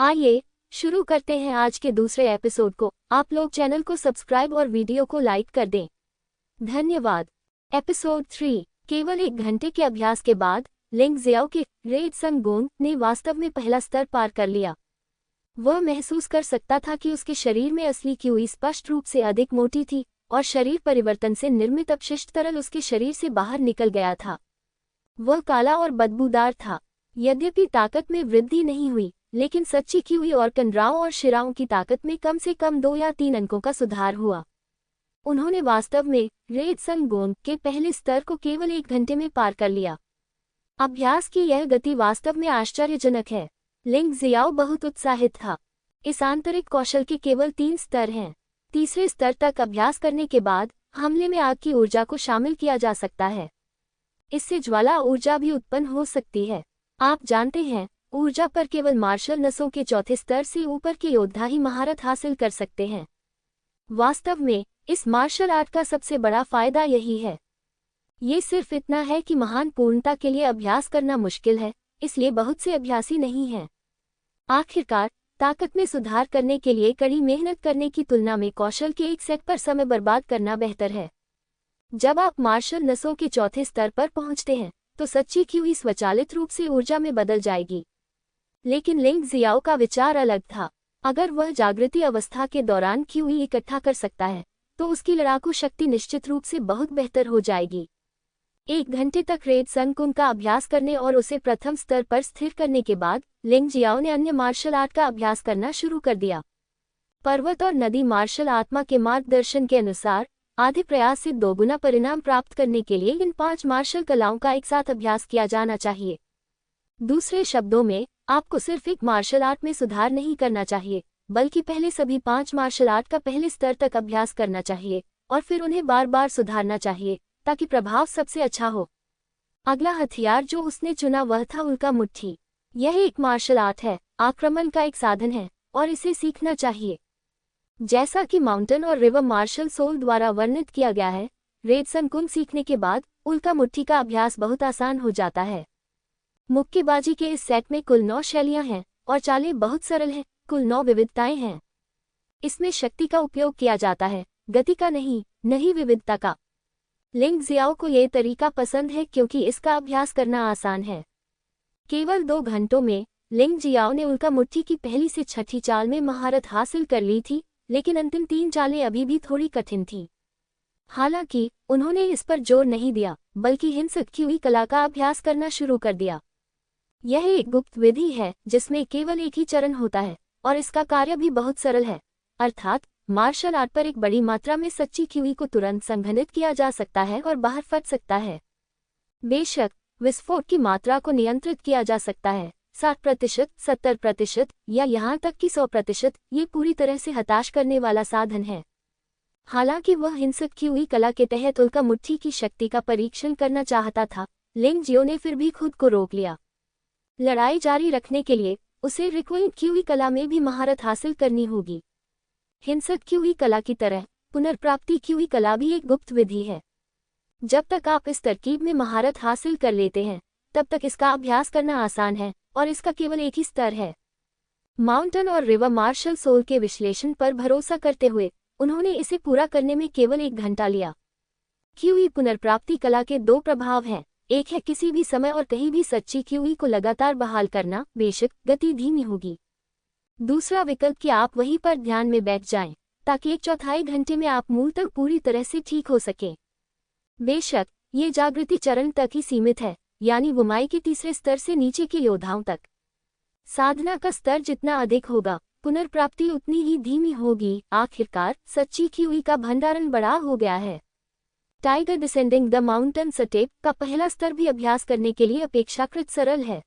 आइए शुरू करते हैं आज के दूसरे एपिसोड को। आप लोग चैनल को सब्सक्राइब और वीडियो को लाइक कर दें। धन्यवाद। एपिसोड 3। केवल 1 घंटे के अभ्यास के बाद लिंग जियाओ के रेड सन गोंग ने वास्तव में पहला स्तर पार कर लिया। वह महसूस कर सकता था कि उसके शरीर में असली क्यूई स्पष्ट रूप से अधिक मोटी थी और शरीर परिवर्तन से निर्मित अपशिष्ट तरल उसके शरीर से बाहर निकल गया था। वह काला और बदबूदार था। यद्यपि ताकत में वृद्धि नहीं हुई, लेकिन सच्ची क्यूई और कंडराओं और शिराओं की ताकत में कम से कम 2 या 3 अंकों का सुधार हुआ। उन्होंने वास्तव में रेड सन गोंग के पहले स्तर को केवल 1 घंटे में पार कर लिया। अभ्यास की यह गति वास्तव में आश्चर्यजनक है। लिंग जियाओ बहुत उत्साहित था। इस आंतरिक कौशल के केवल 3 स्तर हैं। तीसरे स्तर तक अभ्यास करने के बाद हमले में आग की ऊर्जा को शामिल किया जा सकता है। इससे ज्वाला ऊर्जा भी उत्पन्न हो सकती है। आप जानते हैं, ऊर्जा पर केवल मार्शल नसों के चौथे स्तर से ऊपर के योद्धा ही महारत हासिल कर सकते हैं। वास्तव में इस मार्शल आर्ट का सबसे बड़ा फायदा यही है। ये सिर्फ इतना है कि महान पूर्णता के लिए अभ्यास करना मुश्किल है, इसलिए बहुत से अभ्यासी नहीं हैं। आखिरकार ताकत में सुधार करने के लिए कड़ी मेहनत करने की तुलना में कौशल के एक सेट पर समय बर्बाद करना बेहतर है। जब आप मार्शल नसों के चौथे स्तर पर पहुंचते हैं तो सच्ची क्यूई स्वचालित रूप से ऊर्जा में बदल जाएगी। लेकिन लिंग जियाओ का विचार अलग था। अगर वह जागृति अवस्था के दौरान क्यूई इकट्ठा कर सकता है तो उसकी लड़ाकू शक्ति निश्चित रूप से बहुत बेहतर हो जाएगी। 1 घंटे तक रेड सन गोंग का अभ्यास करने और उसे प्रथम स्तर पर स्थिर करने के बाद लिंग जियाओ ने अन्य मार्शल आर्ट का अभ्यास करना शुरू कर दिया। पर्वत और नदी मार्शल आत्मा के मार्गदर्शन के अनुसार आधे प्रयास से 2 गुना परिणाम प्राप्त करने के लिए इन 5 मार्शल कलाओं का एक साथ अभ्यास किया जाना चाहिए। दूसरे शब्दों में, आपको सिर्फ एक मार्शल आर्ट में सुधार नहीं करना चाहिए, बल्कि पहले सभी 5 मार्शल आर्ट का पहले स्तर तक अभ्यास करना चाहिए और फिर उन्हें बार बार सुधारना चाहिए ताकि प्रभाव सबसे अच्छा हो। अगला हथियार जो उसने चुना वह था उल्का मुट्ठी। यह एक मार्शल आर्ट है, आक्रमण का एक साधन है और इसे सीखना चाहिए। जैसा कि माउंटेन और रिवर मार्शल सोल द्वारा वर्णित किया गया है, रेड सन गोंग सीखने के बाद उल्का मुट्ठी का अभ्यास बहुत आसान हो जाता है। मुक्केबाजी के इस सेट में कुल 9 शैलियां हैं और चालें बहुत सरल हैं। कुल 9 विविधताएं हैं। इसमें शक्ति का उपयोग किया जाता है, गति का नहीं विविधता का। लिंग जियाओ को यह तरीका पसंद है क्योंकि इसका अभ्यास करना आसान है। केवल 2 घंटों में लिंग जियाओ ने उल्का मुट्ठी की पहली से छठी चाल में महारत हासिल कर ली थी, लेकिन अंतिम 3 चालें अभी भी थोड़ी कठिन थीं। हालांकि उन्होंने इस पर जोर नहीं दिया, बल्कि हिंसक क्यूई कला का अभ्यास करना शुरू कर दिया। यह एक गुप्त विधि है जिसमें केवल एक ही चरण होता है और इसका कार्य भी बहुत सरल है, अर्थात मार्शल आर्ट पर एक बड़ी मात्रा में सच्ची क्यूई को तुरंत संघनित किया जा सकता है और बाहर फट सकता है। बेशक विस्फोट की मात्रा को नियंत्रित किया जा सकता है, 60%, 70% या यहाँ तक कि 100%। ये पूरी तरह से हताश करने वाला साधन है। हालांकि वह हिंसक क्यूई कला के तहत उल्का मुट्ठी की शक्ति का परीक्षण करना चाहता था, लिंग जियाओ ने फिर भी खुद को रोक लिया। लड़ाई जारी रखने के लिए उसे रिक्विन क्यूई कला में भी महारत हासिल करनी होगी। हिंसक क्यूई कला की तरह पुनर्प्राप्ति क्यूई कला भी एक गुप्त विधि है। जब तक आप इस तरकीब में महारत हासिल कर लेते हैं, तब तक इसका अभ्यास करना आसान है और इसका केवल एक ही स्तर है। माउंटेन और रिवर मार्शल सोल के विश्लेषण पर भरोसा करते हुए उन्होंने इसे पूरा करने में केवल 1 घंटा लिया। क्यूई पुनर्प्राप्ति कला के 2 प्रभाव हैं। एक है किसी भी समय और कहीं भी सच्ची क्यूई को लगातार बहाल करना, बेशक गति धीमी होगी। दूसरा विकल्प कि आप वहीं पर ध्यान में बैठ जाएं, ताकि 1/4 घंटे में आप मूल तक पूरी तरह से ठीक हो सकें। बेशक ये जागृति चरण तक ही सीमित है, यानी वुमाई के तीसरे स्तर से नीचे के योद्धाओं तक। साधना का स्तर जितना अधिक होगा, पुनर्प्राप्ति उतनी ही धीमी होगी। आखिरकार सच्ची क्यूई का भंडारण बड़ा हो गया है। Tiger descending the mountain step का पहला स्तर भी अभ्यास करने के लिए अपेक्षाकृत सरल है।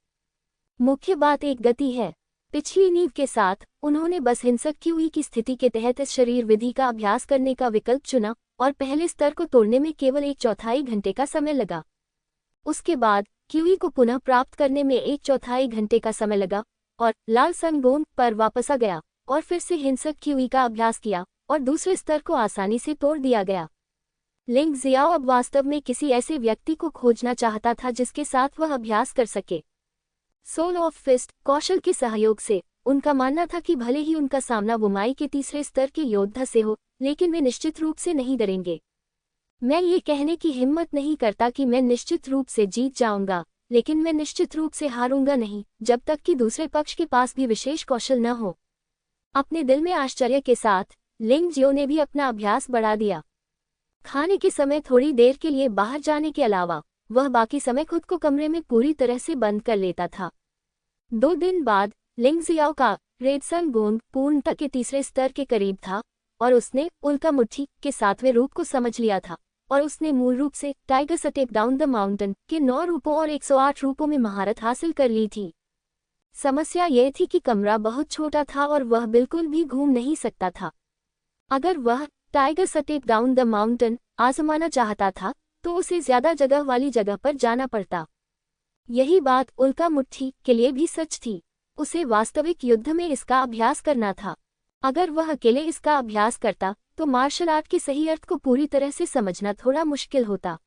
मुख्य बात एक गति है। पिछली नींव के साथ उन्होंने बस हिंसक क्यूई की स्थिति के तहत इस शरीर विधि का अभ्यास करने का विकल्प चुना और पहले स्तर को तोड़ने में केवल 1/4 घंटे का समय लगा। उसके बाद क्यूई को पुनः प्राप्त करने में 1/4 घंटे का समय लगा और लाल सन गोंग पर वापस आ गया और फिर से हिंसक क्यूई का अभ्यास किया और दूसरे स्तर को आसानी से तोड़ दिया गया। लिंग जियाओ अब वास्तव में किसी ऐसे व्यक्ति को खोजना चाहता था जिसके साथ वह अभ्यास कर सके। सोल ऑफ फिस्ट कौशल के सहयोग से उनका मानना था कि भले ही उनका सामना बुमाई के तीसरे स्तर के योद्धा से हो, लेकिन वे निश्चित रूप से नहीं डरेंगे। मैं ये कहने की हिम्मत नहीं करता कि मैं निश्चित रूप से जीत जाऊंगा, लेकिन मैं निश्चित रूप से हारूंगा नहीं, जब तक कि दूसरे पक्ष के पास भी विशेष कौशल न हो। अपने दिल में आश्चर्य के साथ लिंग जियो ने भी अपना अभ्यास बढ़ा दिया। खाने के समय थोड़ी देर के लिए बाहर जाने के अलावा वह बाकी समय खुद को कमरे में पूरी तरह से बंद कर लेता था। 2 दिन बाद लिंग जियाओ का रेड सन गोंग पूर्णता के तीसरे स्तर के करीब था और उसने उल्का मुट्ठी के 7वें रूप को समझ लिया था और उसने मूल रूप से tiger step down the mountain के 9 रूपों और 108 रूपों में महारत हासिल कर ली थी। समस्या यह थी कि कमरा बहुत छोटा था और वह बिल्कुल भी घूम नहीं सकता था। अगर वह tiger step down the mountain आजमाना चाहता था तो उसे ज्यादा जगह वाली जगह पर जाना पड़ता। यही बात उल्का मुट्ठी के लिए भी सच थी। उसे वास्तविक युद्ध में इसका अभ्यास करना था। अगर वह अकेले इसका अभ्यास करता तो मार्शल आर्ट के सही अर्थ को पूरी तरह से समझना थोड़ा मुश्किल होता।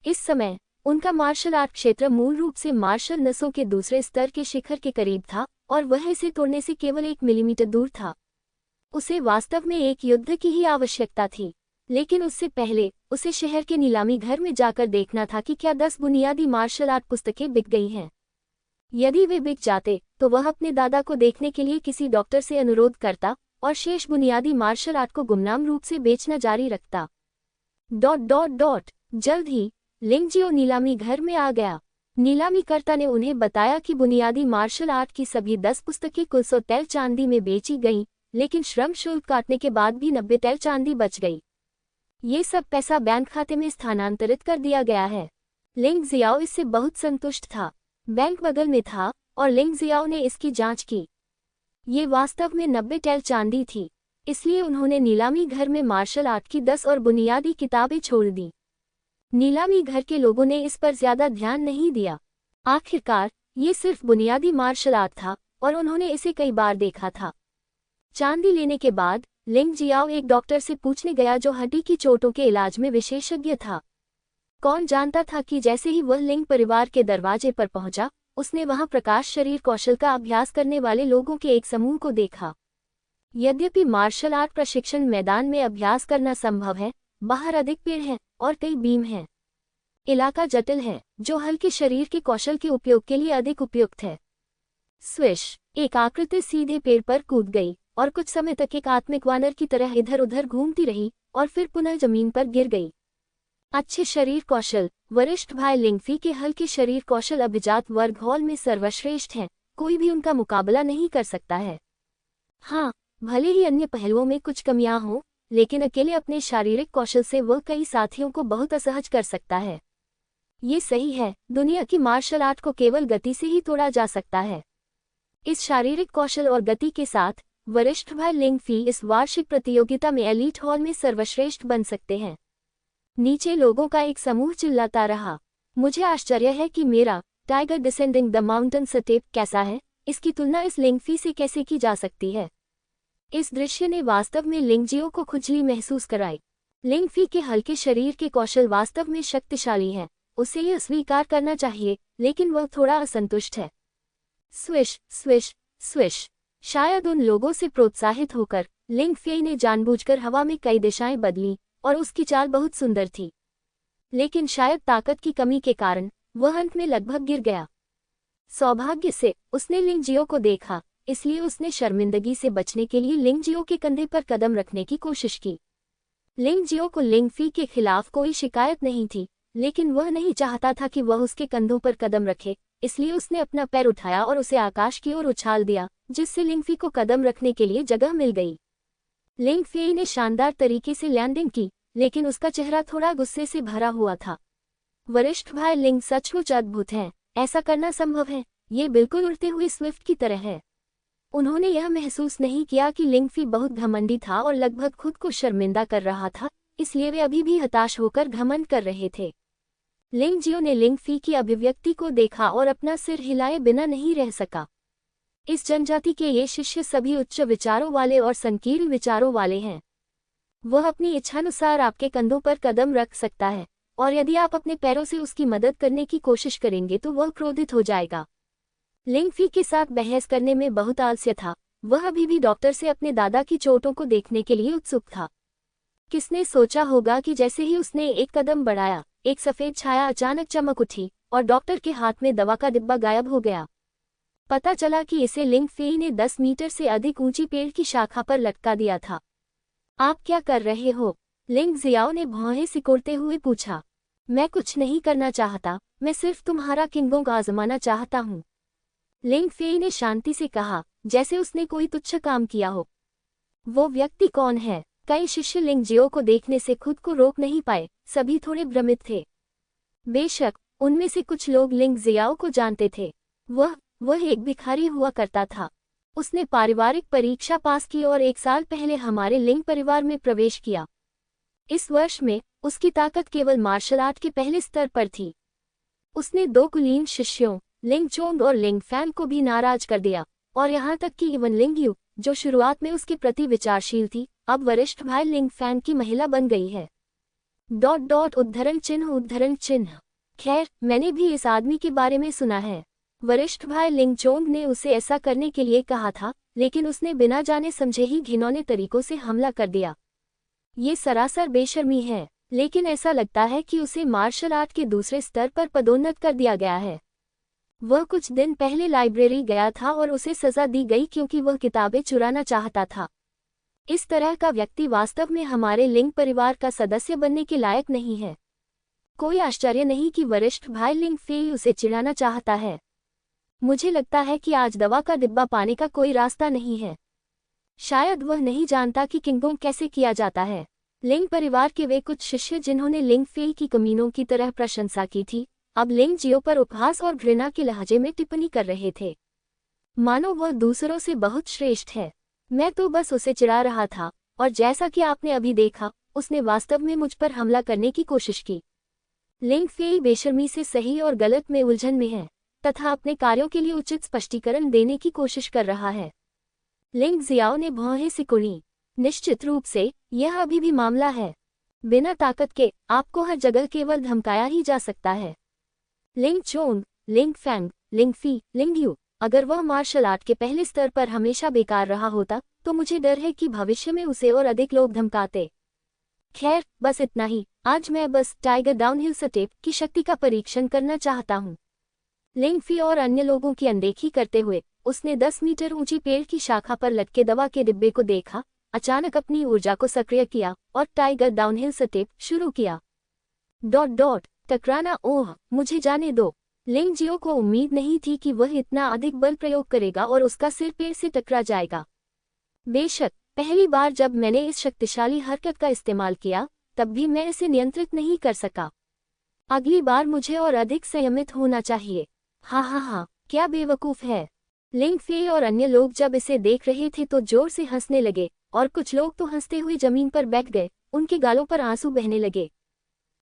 इस समय उनका मार्शल आर्ट क्षेत्र मूल रूप से मार्शल नसों के दूसरे स्तर के शिखर के करीब था और वह इसे तोड़ने से केवल 1 मिलीमीटर दूर था। उसे वास्तव में एक युद्ध की ही आवश्यकता थी, लेकिन उससे पहले उसे शहर के नीलामी घर में जाकर देखना था कि क्या 10 बुनियादी मार्शल आर्ट पुस्तकें बिक गई हैं। यदि वे बिक जाते तो वह अपने दादा को देखने के लिए किसी डॉक्टर से अनुरोध करता और शेष बुनियादी मार्शल आर्ट को गुमनाम रूप से बेचना जारी रखता। ... जल्द ही लिंग जियो नीलामी घर में आ गया। नीलामीकर्ता ने उन्हें बताया कि बुनियादी मार्शल आर्ट की सभी 10 पुस्तकें कुल 100 तैल चांदी में बेची गईं, लेकिन श्रम शुल्क काटने के बाद भी 90 तैल चांदी बच गई। ये सब पैसा बैंक खाते में स्थानांतरित कर दिया गया है। लिंग जियाओ इससे बहुत संतुष्ट था। बैंक बगल में था और लिंग जियाओ ने इसकी जांच की। ये वास्तव में 90 तैल चांदी थी, इसलिए उन्होंने नीलामी घर में मार्शल आर्ट की 10 और बुनियादी किताबें छोड़ दी। नीलामी घर के लोगों ने इस पर ज्यादा ध्यान नहीं दिया। आखिरकार ये सिर्फ बुनियादी मार्शल आर्ट था और उन्होंने इसे कई बार देखा था। चांदी लेने के बाद लिंग जियाओ एक डॉक्टर से पूछने गया जो हड्डी की चोटों के इलाज में विशेषज्ञ था। कौन जानता था कि जैसे ही वह लिंग परिवार के दरवाजे पर पहुंचा, उसने वहां प्रकाश शरीर कौशल का अभ्यास करने वाले लोगों के एक समूह को देखा। यद्यपि मार्शल आर्ट प्रशिक्षण मैदान में अभ्यास करना संभव है, बाहर अधिक पेड़ हैं और कई बीम हैं। इलाका जटिल है, जो हल्के शरीर के कौशल के उपयोग के लिए अधिक उपयुक्त है। स्विश! एक आकृति सीधे पेड़ पर कूद गई और कुछ समय तक एक आत्मिक वानर की तरह इधर उधर घूमती रही और फिर पुनः जमीन पर गिर गई। अच्छे शरीर कौशल वरिष्ठ भाई लिंगफी के हल्के शरीर कौशल अभिजात वर्ग हॉल में सर्वश्रेष्ठ हैं, कोई भी उनका मुकाबला नहीं कर सकता है। हाँ, भले ही अन्य पहलुओं में कुछ कमियां हों, लेकिन अकेले अपने शारीरिक कौशल से वह कई साथियों को बहुत असहज कर सकता है। ये सही है, दुनिया की मार्शल आर्ट को केवल गति से ही तोड़ा जा सकता है। इस शारीरिक कौशल और गति के साथ वरिष्ठ भाई लिंगफी इस वार्षिक प्रतियोगिता में एलीट हॉल में सर्वश्रेष्ठ बन सकते हैं। नीचे लोगों का एक समूह चिल्लाता रहा। मुझे आश्चर्य है कि मेरा tiger descending the mountain step कैसा है, इसकी तुलना इस लिंगफी से कैसे की जा सकती है। इस दृश्य ने वास्तव में लिंगजियो को खुजली महसूस कराई। लिंगफी के हल्के शरीर के कौशल वास्तव में शक्तिशाली हैं, उसे यह स्वीकार करना चाहिए, लेकिन वह थोड़ा असंतुष्ट है। Swish swish swish! शायद उन लोगों से प्रोत्साहित होकर लिंगफी ने जानबूझकर हवा में कई दिशाएं बदली और उसकी चाल बहुत सुंदर थी, लेकिन शायद ताकत की कमी के कारण वह अंत में लगभग गिर गया। सौभाग्य से उसने लिंगजियो को देखा, इसलिए उसने शर्मिंदगी से बचने के लिए लिंगजियो के कंधे पर कदम रखने की कोशिश की। लिंगजियो को लिंगफी के खिलाफ कोई शिकायत नहीं थी, लेकिन वह नहीं चाहता था कि वह उसके कंधों पर कदम रखे, इसलिए उसने अपना पैर उठाया और उसे आकाश की ओर उछाल दिया, जिससे लिंगफी को कदम रखने के लिए जगह मिल गई। लिंगफी ने शानदार तरीके से लैंडिंग की, लेकिन उसका चेहरा थोड़ा गुस्से से भरा हुआ था। वरिष्ठ भाई लिंग सचमुच अद्भुत हैं, ऐसा करना संभव है, ये बिल्कुल उड़ते हुए स्विफ्ट की तरह है। उन्होंने यह महसूस नहीं किया कि लिंगफी बहुत घमंडी था और लगभग खुद को शर्मिंदा कर रहा था, इसलिए वे अभी भी हताश होकर घमंड कर रहे थे। लिंगजियो ने लिंगफी की अभिव्यक्ति को देखा और अपना सिर हिलाए बिना नहीं रह सका। इस जनजाति के ये शिष्य सभी उच्च विचारों वाले और संकीर्ण विचारों वाले हैं। वह अपनी इच्छानुसार आपके कंधों पर कदम रख सकता है, और यदि आप अपने पैरों से उसकी मदद करने की कोशिश करेंगे तो वह क्रोधित हो जाएगा। लिंग फी के साथ बहस करने में बहुत आलस्य था। वह अभी भी डॉक्टर से अपने दादा की चोटों को देखने के लिए उत्सुक था। किसने सोचा होगा कि जैसे ही उसने एक कदम बढ़ाया, एक सफेद छाया अचानक चमक उठी और डॉक्टर के हाथ में दवा का डिब्बा गायब हो गया। पता चला कि इसे लिंग फेई ने 10 मीटर से अधिक ऊंची पेड़ की शाखा पर लटका दिया था। आप क्या कर रहे हो? लिंग जियाओ ने भौहें सिकोड़ते हुए पूछा। मैं कुछ नहीं करना चाहता, मैं सिर्फ तुम्हारा किंगोंग आजमाना चाहता हूँ। लिंग फेई ने शांति से कहा, जैसे उसने कोई तुच्छ काम किया हो। वो व्यक्ति कौन है? कई शिष्य लिंग जियो को देखने से खुद को रोक नहीं पाए, सभी थोड़े भ्रमित थे। बेशक उनमें से कुछ लोग लिंग जियाओ को जानते थे। वह एक भिखारी हुआ करता था। उसने पारिवारिक परीक्षा पास की और 1 साल पहले हमारे लिंग परिवार में प्रवेश किया। इस वर्ष में उसकी ताकत केवल मार्शल आर्ट के पहले स्तर पर थी। उसने 2 कुलीन शिष्यों लिंग चोंग और लिंग फैन को भी नाराज कर दिया, और यहाँ तक कि इवन लिंग यू, जो शुरुआत में उसके प्रति विचारशील थी, अब वरिष्ठ भाई लिंग फैन की महिला बन गई है। उद्धरण चिन्ह। खैर, मैंने भी इस आदमी के बारे में सुना है। वरिष्ठ भाई लिंग चोंग ने उसे ऐसा करने के लिए कहा था, लेकिन उसने बिना जाने समझे ही घिनौने तरीकों से हमला कर दिया। ये सरासर बेशर्मी है, लेकिन ऐसा लगता है कि उसे मार्शल आर्ट के दूसरे स्तर पर पदोन्नत कर दिया गया है। वह कुछ दिन पहले लाइब्रेरी गया था और उसे सजा दी गई क्योंकि वह किताबें चुराना चाहता था। इस तरह का व्यक्ति वास्तव में हमारे लिंग परिवार का सदस्य बनने के लायक नहीं है। कोई आश्चर्य नहीं कि वरिष्ठ भाई लिंग फेई उसे चिढ़ाना चाहता है। मुझे लगता है कि आज दवा का डिब्बा पाने का कोई रास्ता नहीं है। शायद वह नहीं जानता कि किंगोंग कैसे किया जाता है। लिंग परिवार के वे कुछ शिष्य जिन्होंने लिंग फेई की कमीनों की तरह प्रशंसा की थी, अब लिंग जियो पर उपहास और घृणा के लहजे में टिप्पणी कर रहे थे, मानो वह दूसरों से बहुत श्रेष्ठ है। मैं तो बस उसे चिढ़ा रहा था, और जैसा कि आपने अभी देखा, उसने वास्तव में मुझ पर हमला करने की कोशिश की। लिंग फेई बेशर्मी से सही और गलत में उलझन में है, तथा अपने कार्यों के लिए उचित स्पष्टीकरण देने की कोशिश कर रहा है। लिंग जियाओ ने भौहें सिकुड़ी। निश्चित रूप से यह अभी भी मामला है। बिना ताकत के आपको हर जगह केवल धमकाया ही जा सकता है। लिंग चोंग, लिंग फैंग, लिंग फी, लिंग यू, अगर वह मार्शल आर्ट के पहले स्तर पर हमेशा बेकार रहा होता, तो मुझे डर है कि भविष्य में उसे और अधिक लोग धमकाते। खैर, बस इतना ही। आज मैं बस टाइगर डाउनहिल स्टेप की शक्ति का परीक्षण करना चाहता हूँ। लिंग फी और अन्य लोगों की अनदेखी करते हुए उसने 10 मीटर ऊंची पेड़ की शाखा पर लटके दवा के डिब्बे को देखा, अचानक अपनी ऊर्जा को सक्रिय किया और टाइगर डाउनहिल स्टेप शुरू किया। टकराना, ओह, मुझे जाने दो। लिंग जियो को उम्मीद नहीं थी कि वह इतना अधिक बल प्रयोग करेगा और उसका सिर पेड़ से टकरा जाएगा। बेशक पहली बार जब मैंने इस शक्तिशाली हरकत का इस्तेमाल किया, तब भी मैं इसे नियंत्रित नहीं कर सका। अगली बार मुझे और अधिक संयमित होना चाहिए। हाँ, क्या बेवकूफ है। लिंग फेई और अन्य लोग जब इसे देख रहे थे तो जोर से हंसने लगे, और कुछ लोग तो हंसते हुए जमीन पर बैठ गए, उनके गालों पर आंसू बहने लगे।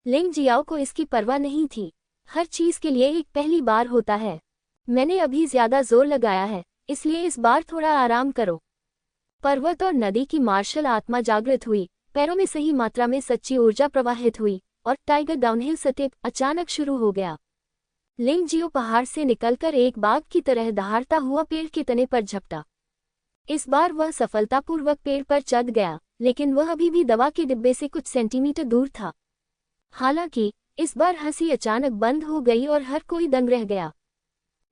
लिंग जियाओ को इसकी परवाह नहीं थी। हर चीज के लिए एक पहली बार होता है। मैंने अभी ज्यादा जोर लगाया है, इसलिए इस बार थोड़ा आराम करो। पर्वत और नदी की मार्शल आत्मा जागृत हुई, पैरों में सही मात्रा में सच्ची ऊर्जा प्रवाहित हुई, और टाइगर डाउनहिल स्टेप अचानक शुरू हो गया। लिंग जियो पहाड़ से निकलकर एक बाघ की तरह दहाड़ता हुआ पेड़ के तने पर झपटा। इस बार वह सफलतापूर्वक पेड़ पर चढ़ गया, लेकिन वह अभी भी दवा के डिब्बे से कुछ सेंटीमीटर दूर था। हालांकि इस बार हंसी अचानक बंद हो गई और हर कोई दंग रह गया।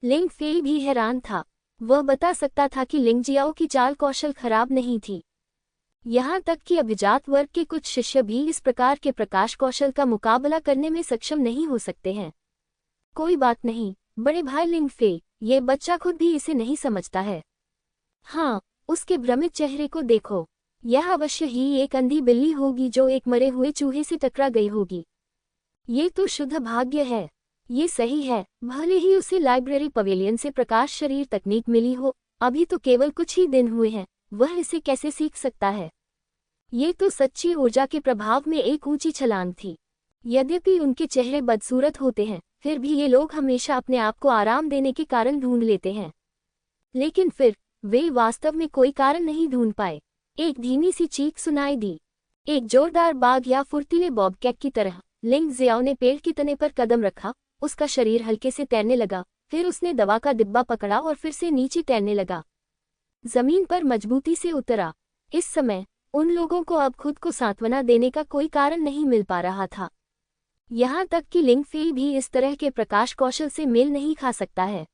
लिंग फेई भी हैरान था। वह बता सकता था कि लिंग जियाओ की चाल कौशल खराब नहीं थी। यहाँ तक कि अभिजात वर्ग के कुछ शिष्य भी इस प्रकार के प्रकाश कौशल का मुकाबला करने में सक्षम नहीं हो सकते हैं। कोई बात नहीं, बड़े भाई लिंग फेई, ये बच्चा खुद भी इसे नहीं समझता है। हाँ, उसके भ्रमित चेहरे को देखो। यह अवश्य ही एक अंधी बिल्ली होगी जो एक मरे हुए चूहे से टकरा गई होगी। ये तो शुद्ध भाग्य है। ये सही है, भले ही उसे लाइब्रेरी पवेलियन से प्रकाश शरीर तकनीक मिली हो, अभी तो केवल कुछ ही दिन हुए हैं, वह इसे कैसे सीख सकता है। ये तो सच्ची ऊर्जा के प्रभाव में एक ऊंची छलांग थी। यद्यपि उनके चेहरे बदसूरत होते हैं, फिर भी ये लोग हमेशा अपने आप को आराम देने के कारण ढूंढ लेते हैं। लेकिन फिर वे वास्तव में कोई कारण नहीं ढूंढ पाए। एक धीमी सी चीख सुनाई दी। एक जोरदार बाघ या फुर्तीले बॉबकैट की तरह लिंग जियाओ ने पेड़ के तने पर कदम रखा, उसका शरीर हल्के से तैरने लगा, फिर उसने दवा का डिब्बा पकड़ा और फिर से नीचे तैरने लगा। जमीन पर मजबूती से उतरा। इस समय उन लोगों को अब खुद को सांत्वना देने का कोई कारण नहीं मिल पा रहा था। यहाँ तक कि लिंग फेई भी इस तरह के प्रकाश कौशल से मेल नहीं खा सकता है।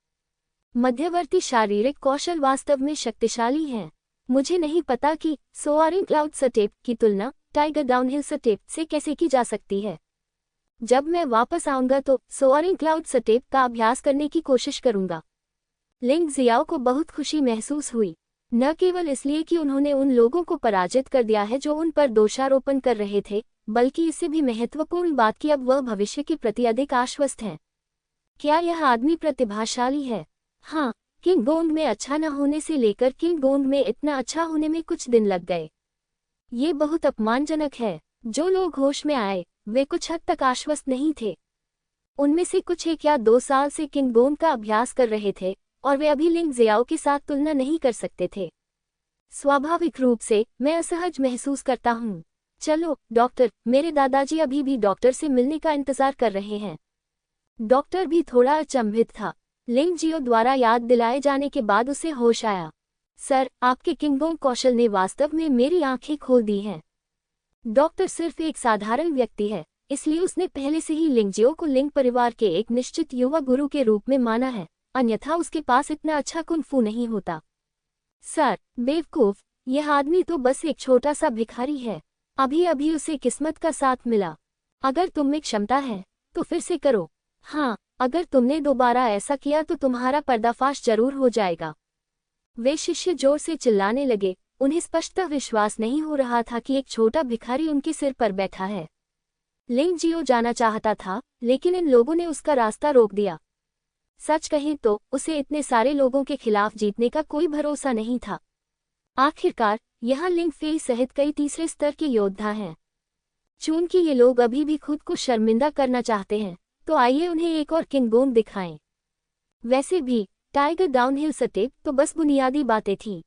मध्यवर्ती शारीरिक कौशल वास्तव में शक्तिशाली हैं। मुझे नहीं पता कि सोआरिंग क्लाउड स्टेप की तुलना टाइगर डाउनहिल स्टेप से कैसे की जा सकती है। जब मैं वापस आऊंगा तो सोआरिंग क्लाउड स्टेप का अभ्यास करने की कोशिश करूंगा। लिंग जियाओ को बहुत खुशी महसूस हुई, न केवल इसलिए कि उन्होंने उन लोगों को पराजित कर दिया है जो उन पर दोषारोपण कर रहे थे, बल्कि इससे भी महत्वपूर्ण बात कि अब वह भविष्य के प्रति अधिक आश्वस्त हैं। क्या यह आदमी प्रतिभाशाली है? हाँ, किंग गोंग में अच्छा न होने से लेकर किंग गोंग में इतना अच्छा होने में कुछ दिन लग गए। ये बहुत अपमानजनक है। जो लोग होश में आए वे कुछ हद तक आश्वस्त नहीं थे। उनमें से कुछ 1 या 2 साल से किंग गोंग का अभ्यास कर रहे थे और वे अभी लिंग जियाओ के साथ तुलना नहीं कर सकते थे। स्वाभाविक रूप से मैं असहज महसूस करता हूँ। चलो डॉक्टर, मेरे दादाजी अभी भी डॉक्टर से मिलने का इंतजार कर रहे हैं। डॉक्टर भी थोड़ा अचंभित था। लिंग जियो द्वारा याद दिलाए जाने के बाद उसे होश आया। सर, आपके किंग गोंग कौशल ने वास्तव में मेरी आंखें खोल दी हैं। डॉक्टर सिर्फ एक साधारण व्यक्ति है, इसलिए उसने पहले से ही लिंग जियो को लिंग परिवार के एक निश्चित युवा गुरु के रूप में माना है, अन्यथा उसके पास इतना अच्छा कुंफू नहीं होता। सर, बेवकूफ, यह आदमी तो बस एक छोटा सा भिखारी है। अभी अभी उसे किस्मत का साथ मिला। अगर तुम में क्षमता है तो फिर से करो। हाँ, अगर तुमने दोबारा ऐसा किया तो तुम्हारा पर्दाफाश जरूर हो जाएगा। वे शिष्य जोर से चिल्लाने लगे। उन्हें स्पष्टतः विश्वास नहीं हो रहा था कि एक छोटा भिखारी उनके सिर पर बैठा है। लिंग जियो जाना चाहता था, लेकिन इन लोगों ने उसका रास्ता रोक दिया। सच कहें तो उसे इतने सारे लोगों के खिलाफ जीतने का कोई भरोसा नहीं था। आखिरकार यहाँ लिंग फेई सहित कई तीसरे स्तर के योद्धा हैं। चूंकि ये लोग अभी भी खुद को शर्मिंदा करना चाहते हैं, तो आइए उन्हें एक और किंग गोंग दिखाएं। वैसे भी टाइगर डाउनहिल स्टेप तो बस बुनियादी बातें थीं।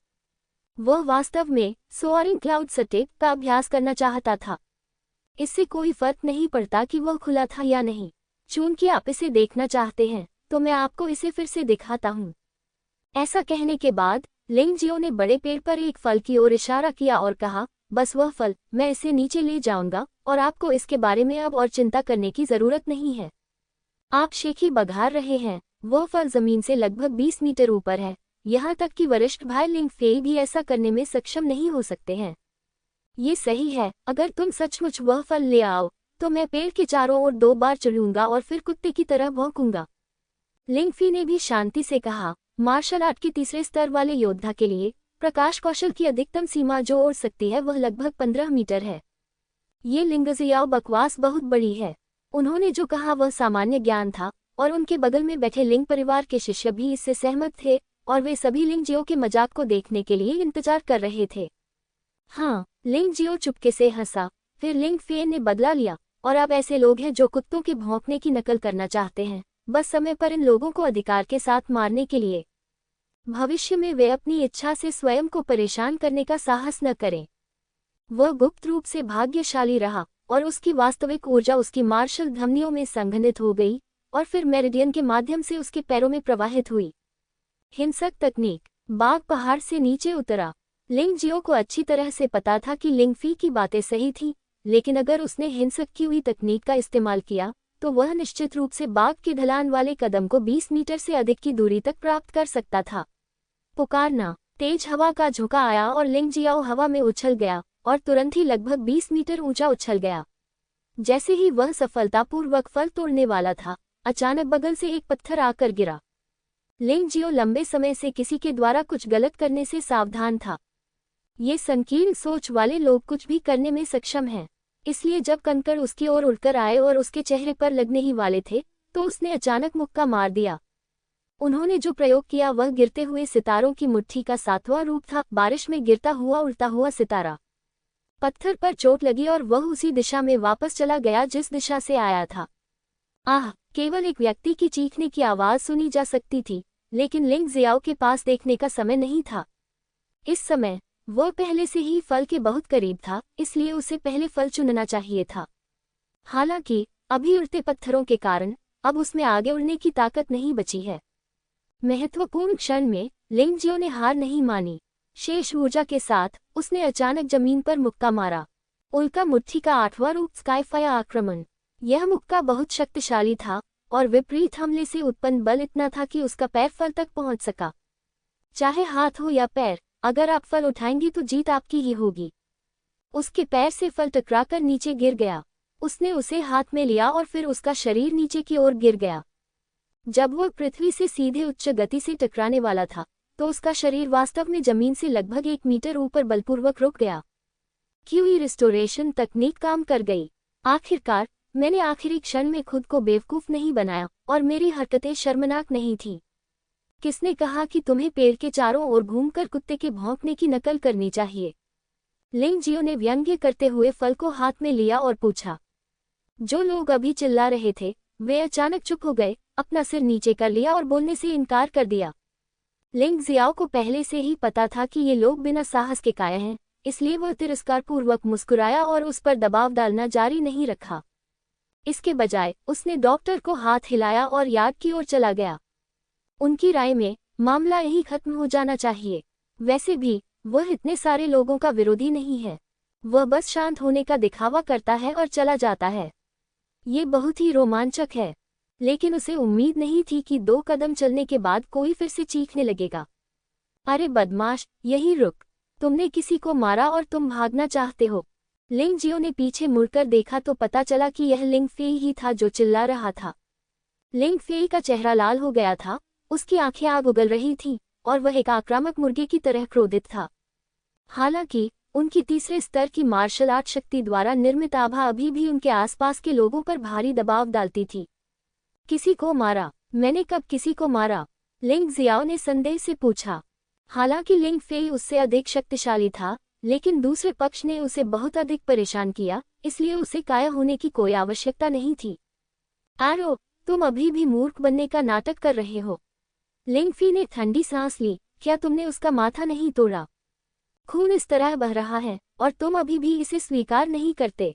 वह वास्तव में सोआरिंग क्लाउड स्टेप का अभ्यास करना चाहता था। इससे कोई फर्क नहीं पड़ता कि वह खुला था या नहीं। चूंकि आप इसे देखना चाहते हैं तो मैं आपको इसे फिर से दिखाता हूँ। ऐसा कहने के बाद लिंग जियो ने बड़े पेड़ पर एक फल की ओर इशारा किया और कहा, बस वह फल, मैं इसे नीचे ले जाऊंगा और आपको इसके बारे में अब और चिंता करने की जरूरत नहीं है। आप शेखी बघार रहे हैं। वह फल जमीन से लगभग 20 मीटर ऊपर है। यहाँ तक कि वरिष्ठ भाई लिंग फेई भी ऐसा करने में सक्षम नहीं हो सकते हैं। ये सही है। अगर तुम सचमुच वह फल ले आओ तो मैं पेड़ के चारों ओर 2 बार चढ़ूंगा और फिर कुत्ते की तरह भौंकूंगा। लिंग फी ने भी शांति से कहा, मार्शल आर्ट के तीसरे स्तर वाले योद्धा के लिए प्रकाश कौशल की अधिकतम सीमा जो ओढ़ सकती है वह लगभग 15 मीटर है। ये लिंग जियाओ बकवास बहुत बड़ी है। उन्होंने जो कहा वह सामान्य ज्ञान था और उनके बगल में बैठे लिंग परिवार के शिष्य भी इससे सहमत थे और वे सभी लिंग जियो के मजाक को देखने के लिए इंतजार कर रहे थे। हाँ, लिंग जियो चुपके से हंसा। फिर लिंग फे ने बदला लिया और अब ऐसे लोग हैं जो कुत्तों के भौंकने की नकल करना चाहते हैं, बस समय पर इन लोगों को अधिकार के साथ मारने के लिए। भविष्य में वे अपनी इच्छा से स्वयं को परेशान करने का साहस न करें। वह गुप्त रूप से भाग्यशाली रहा और उसकी वास्तविक ऊर्जा उसकी मार्शल धमनियों में संघनित हो गई और फिर मेरिडियन के माध्यम से उसके पैरों में प्रवाहित हुई। हिंसक तकनीक। बाघ पहाड़ से नीचे उतरा। लिंग जियो को अच्छी तरह से पता था कि लिंग फी की बातें सही थीं, लेकिन अगर उसने हिंसक की हुई तकनीक का इस्तेमाल किया तो वह निश्चित रूप से बाघ के ढलान वाले कदम को 20 मीटर से अधिक की दूरी तक प्राप्त कर सकता था। पुकारना। तेज हवा का झोंका आया और लिंग जियाओ हवा में उछल गया और तुरंत ही लगभग 20 मीटर ऊंचा उछल गया। जैसे ही वह सफलतापूर्वक फल तोड़ने वाला था, अचानक बगल से एक पत्थर आकर गिरा। लिंग जियो लंबे समय से किसी के द्वारा कुछ गलत करने से सावधान था। ये संकीर्ण सोच वाले लोग कुछ भी करने में सक्षम हैं, इसलिए जब कंकड़ उसकी ओर उड़कर आए और उसके चेहरे पर लगने ही वाले थे तो उसने अचानक मुक्का मार दिया। उन्होंने जो प्रयोग किया वह गिरते हुए सितारों की मुट्ठी का 7वां रूप था, बारिश में गिरता हुआ उड़ता हुआ सितारा। पत्थर पर चोट लगी और वह उसी दिशा में वापस चला गया जिस दिशा से आया था। आह! केवल एक व्यक्ति की चीखने की आवाज सुनी जा सकती थी, लेकिन लिंग जियाओ के पास देखने का समय नहीं था। इस समय वह पहले से ही फल के बहुत करीब था, इसलिए उसे पहले फल चुनना चाहिए था। हालांकि अभी उड़ते पत्थरों के कारण अब उसमें आगे उड़ने की ताकत नहीं बची है। महत्वपूर्ण क्षण में लिंग जियो ने हार नहीं मानी। शेष ऊर्जा के साथ उसने अचानक जमीन पर मुक्का मारा। उल्का मुट्ठी का 8वां रूप स्काईफायर आक्रमण। यह मुक्का बहुत शक्तिशाली था और विपरीत हमले से उत्पन्न बल इतना था कि उसका पैर फल तक पहुंच सका। चाहे हाथ हो या पैर, अगर आप फल उठाएंगी तो जीत आपकी ही होगी। उसके पैर से फल टकराकर नीचे गिर गया। उसने उसे हाथ में लिया और फिर उसका शरीर नीचे की ओर गिर गया। जब वह पृथ्वी से सीधे उच्च गति से टकराने वाला था तो उसका शरीर वास्तव में जमीन से लगभग 1 मीटर ऊपर बलपूर्वक रुक गया। क्यूई रिस्टोरेशन तकनीक काम कर गई। आखिरकार मैंने आखिरी क्षण में खुद को बेवकूफ नहीं बनाया और मेरी हरकतें शर्मनाक नहीं थीं। किसने कहा कि तुम्हें पेड़ के चारों ओर घूमकर कुत्ते के भौंकने की नकल करनी चाहिए? लिंग जियो ने व्यंग्य करते हुए फल को हाथ में लिया और पूछा। जो लोग अभी चिल्ला रहे थे वे अचानक चुप हो गए, अपना सिर नीचे कर लिया और बोलने से इनकार कर दिया। लिंग जियाओ को पहले से ही पता था कि ये लोग बिना साहस के कायर हैं, इसलिए वह तिरस्कारपूर्वक मुस्कुराया और उस पर दबाव डालना जारी नहीं रखा। इसके बजाय उसने डॉक्टर को हाथ हिलाया और यार्ड की ओर चला गया। उनकी राय में मामला यही खत्म हो जाना चाहिए। वैसे भी वह इतने सारे लोगों का विरोधी नहीं है। वह बस शांत होने का दिखावा करता है और चला जाता है। ये बहुत ही रोमांचक है, लेकिन उसे उम्मीद नहीं थी कि 2 कदम चलने के बाद कोई फिर से चीखने लगेगा। अरे बदमाश, यही रुक। तुमने किसी को मारा और तुम भागना चाहते हो। लिंग जियो ने पीछे मुड़कर देखा तो पता चला कि यह लिंग फेई ही था जो चिल्ला रहा था। लिंग फेई का चेहरा लाल हो गया था, उसकी आंखें आग उगल रही थीं और वह एक आक्रामक मुर्गे की तरह क्रोधित था। हालांकि उनकी तीसरे स्तर की मार्शल आर्ट शक्ति द्वारा निर्मित आभा अभी भी उनके आसपास के लोगों पर भारी दबाव डालती थी। किसी को मारा? मैंने कब किसी को मारा? लिंग जियाओ ने संदेह से पूछा। हालांकि लिंग फेई उससे अधिक शक्तिशाली था, लेकिन दूसरे पक्ष ने उसे बहुत अधिक परेशान किया, इसलिए उसे कायर होने की कोई आवश्यकता नहीं थी। आरो, तुम अभी भी मूर्ख बनने का नाटक कर रहे हो। लिंग फी ने ठंडी सांस ली। क्या तुमने उसका माथा नहीं तोड़ा? खून इस तरह बह रहा है और तुम अभी भी इसे स्वीकार नहीं करते।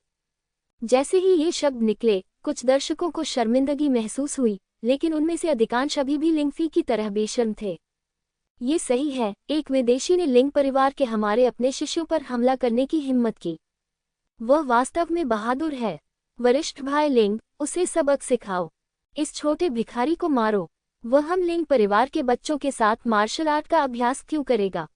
जैसे ही ये शब्द निकले कुछ दर्शकों को शर्मिंदगी महसूस हुई, लेकिन उनमें से अधिकांश अभी भी लिंग फी की तरह बेशर्म थे। ये सही है, एक विदेशी ने लिंग परिवार के हमारे अपने शिष्यों पर हमला करने की हिम्मत की। वह वास्तव में बहादुर है। वरिष्ठ भाई लिंग, उसे सबक सिखाओ। इस छोटे भिखारी को मारो। वह हम लिंग परिवार के बच्चों के साथ मार्शल आर्ट का अभ्यास क्यों करेगा?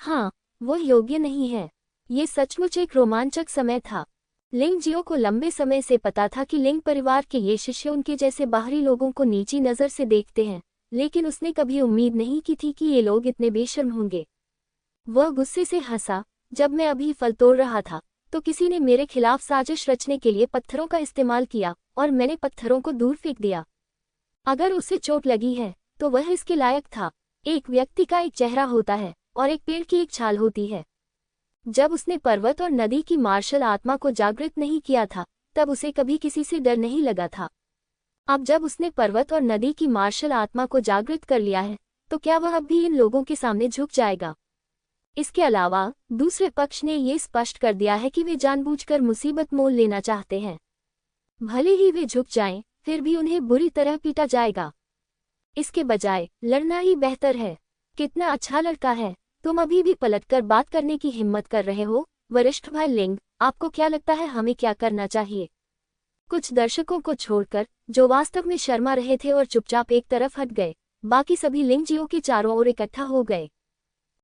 हाँ, वह योग्य नहीं है। ये सचमुच एक रोमांचक समय था। लिंग जियो को लंबे समय से पता था कि लिंग परिवार के ये शिष्य उनके जैसे बाहरी लोगों को नीची नज़र से देखते हैं, लेकिन उसने कभी उम्मीद नहीं की थी कि ये लोग इतने बेशर्म होंगे। वह गुस्से से हंसा। जब मैं अभी फल तोड़ रहा था तो किसी ने मेरे खिलाफ साजिश रचने के लिए पत्थरों का इस्तेमाल किया और मैंने पत्थरों को दूर फेंक दिया। अगर उसे चोट लगी है तो वह इसके लायक था। एक व्यक्ति का एक चेहरा होता है और एक पेड़ की एक छाल होती है। जब उसने पर्वत और नदी की मार्शल आत्मा को जागृत नहीं किया था तब उसे कभी किसी से डर नहीं लगा था। अब जब उसने पर्वत और नदी की मार्शल आत्मा को जागृत कर लिया है तो क्या वह अब भी इन लोगों के सामने झुक जाएगा? इसके अलावा दूसरे पक्ष ने ये स्पष्ट कर दिया है कि वे जानबूझकर मुसीबत मोल लेना चाहते हैं। भले ही वे झुक जाएं, फिर भी उन्हें बुरी तरह पीटा जाएगा। इसके बजाय लड़ना ही बेहतर है। कितना अच्छा लड़का है, तुम अभी भी पलटकर बात करने की हिम्मत कर रहे हो। वरिष्ठ भाई लिंग, आपको क्या लगता है हमें क्या करना चाहिए? कुछ दर्शकों को छोड़कर जो वास्तव में शर्मा रहे थे और चुपचाप एक तरफ हट गए, बाकी सभी लिंग जियो के चारों ओर इकट्ठा हो गए।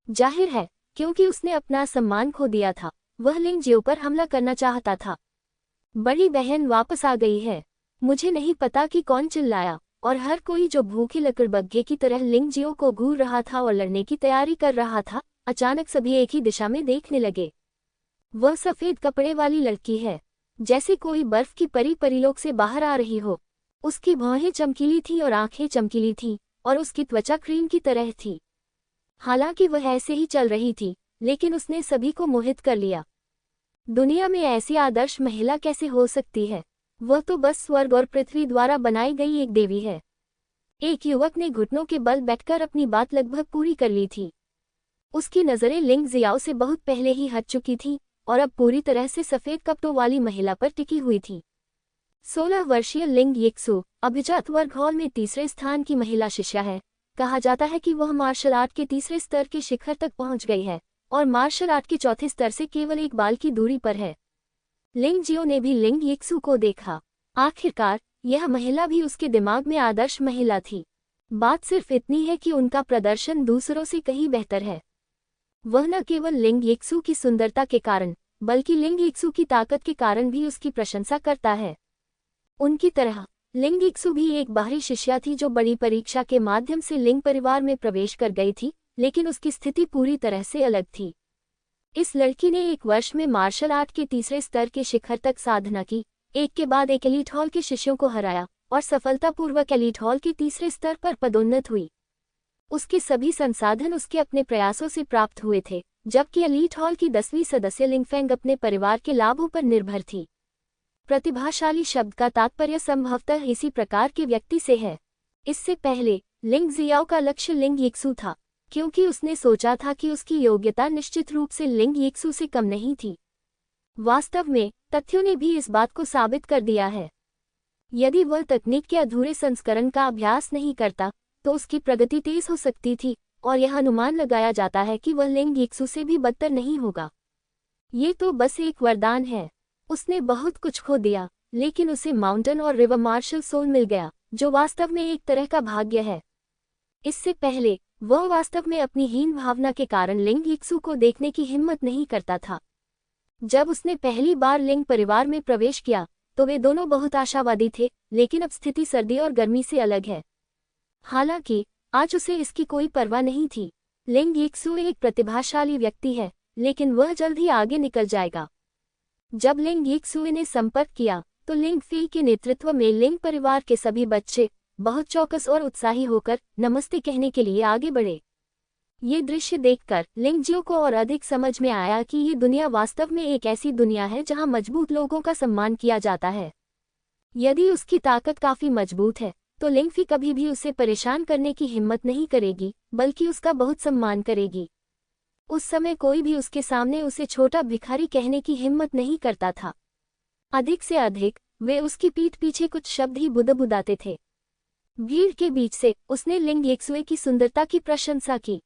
जाहिर है, क्योंकि उसने अपना सम्मान खो दिया था, वह लिंग जियो पर हमला करना चाहता था। बड़ी बहन वापस आ गई है। मुझे नहीं पता कि कौन चिल्लाया, और हर कोई जो भूखे लकड़बग्घे की तरह लिंग जियो को घूर रहा था और लड़ने की तैयारी कर रहा था, अचानक सभी एक ही दिशा में देखने लगे। वह सफेद कपड़े वाली लड़की है, जैसे कोई बर्फ की परी परिलोक से बाहर आ रही हो। उसकी भौहें चमकीली थीं और आंखें चमकीली थीं, और उसकी त्वचा क्रीम की तरह थी। हालांकि वह ऐसे ही चल रही थी, लेकिन उसने सभी को मोहित कर लिया। दुनिया में ऐसी आदर्श महिला कैसे हो सकती है? वह तो बस स्वर्ग और पृथ्वी द्वारा बनाई गई एक देवी है। एक युवक ने घुटनों के बल बैठकर अपनी बात लगभग पूरी कर ली थी। उसकी नज़रें लिंग जियाओ से बहुत पहले ही हट चुकी थीं और अब पूरी तरह से सफ़ेद कपड़ों वाली महिला पर टिकी हुई थी। 16 वर्षीय लिंग यिक्सु अभिजात वर्ग हॉल में तीसरे स्थान की महिला शिष्या है। कहा जाता है कि वह मार्शल आर्ट के तीसरे स्तर के शिखर तक पहुंच गई है और मार्शल आर्ट के चौथे स्तर से केवल 1 बाल की दूरी पर है। लिंग जियो ने भी लिंग यिक्सू को देखा। आखिरकार यह महिला भी उसके दिमाग में आदर्श महिला थी। बात सिर्फ इतनी है कि उनका प्रदर्शन दूसरों से कहीं बेहतर है। वह न केवल लिंग यिक्सू की सुंदरता के कारण बल्कि लिंग यिक्सू की ताकत के कारण भी उसकी प्रशंसा करता है। उनकी तरह लिंग यिक्सू भी एक बाहरी शिष्या थी जो बड़ी परीक्षा के माध्यम से लिंग परिवार में प्रवेश कर गई थी, लेकिन उसकी स्थिति पूरी तरह से अलग थी। इस लड़की ने 1 वर्ष में मार्शल आर्ट के तीसरे स्तर के शिखर तक साधना की, एक के बाद एक एलीट हॉल के शिष्यों को हराया और सफलतापूर्वक एलीट हॉल के तीसरे स्तर पर पदोन्नत हुई। उसके सभी संसाधन उसके अपने प्रयासों से प्राप्त हुए थे, जबकि एलीट हॉल की 10वीं सदस्य लिंगफेंग अपने परिवार के लाभों पर निर्भर थी। प्रतिभाशाली शब्द का तात्पर्य संभवतः इसी प्रकार के व्यक्ति से है। इससे पहले लिंग जियाओ का लक्ष्य लिंग यिक्सू था, क्योंकि उसने सोचा था कि उसकी योग्यता निश्चित रूप से लिंग यिक्सू से कम नहीं थी। वास्तव में तथ्यों ने भी इस बात को साबित कर दिया है। यदि वह तकनीक के अधूरे संस्करण का अभ्यास नहीं करता तो उसकी प्रगति तेज हो सकती थी और यह अनुमान लगाया जाता है कि वह लिंग यिक्सू से भी बदतर नहीं होगा। ये तो बस एक वरदान है। उसने बहुत कुछ खो दिया, लेकिन उसे माउंटेन और रिवर मार्शल सोल मिल गया, जो वास्तव में एक तरह का भाग्य है। इससे पहले वह वास्तव में अपनी हीन भावना के कारण लिंग यिक्सू को देखने की हिम्मत नहीं करता था। जब उसने पहली बार लिंग परिवार में प्रवेश किया तो वे दोनों बहुत आशावादी थे, लेकिन अब स्थिति सर्दी और गर्मी से अलग है। हालांकि आज उसे इसकी कोई परवाह नहीं थी। लिंग यिक्सू एक प्रतिभाशाली व्यक्ति है, लेकिन वह जल्द ही आगे निकल जाएगा। जब लिंग यिक्सू ने संपर्क किया तो लिंग फी के नेतृत्व में लिंग परिवार के सभी बच्चे बहुत चौकस और उत्साही होकर नमस्ते कहने के लिए आगे बढ़े। ये दृश्य देखकर लिंग जियो को और अधिक समझ में आया कि ये दुनिया वास्तव में एक ऐसी दुनिया है जहां मजबूत लोगों का सम्मान किया जाता है। यदि उसकी ताकत काफी मजबूत है तो लिंग फी कभी भी उसे परेशान करने की हिम्मत नहीं करेगी, बल्कि उसका बहुत सम्मान करेगी। उस समय कोई भी उसके सामने उसे छोटा भिखारी कहने की हिम्मत नहीं करता था। अधिक से अधिक वे उसकी पीठ पीछे कुछ शब्द ही बुदबुदाते थे। भीड़ के बीच से उसने लिंग यिक्सू की सुंदरता की प्रशंसा की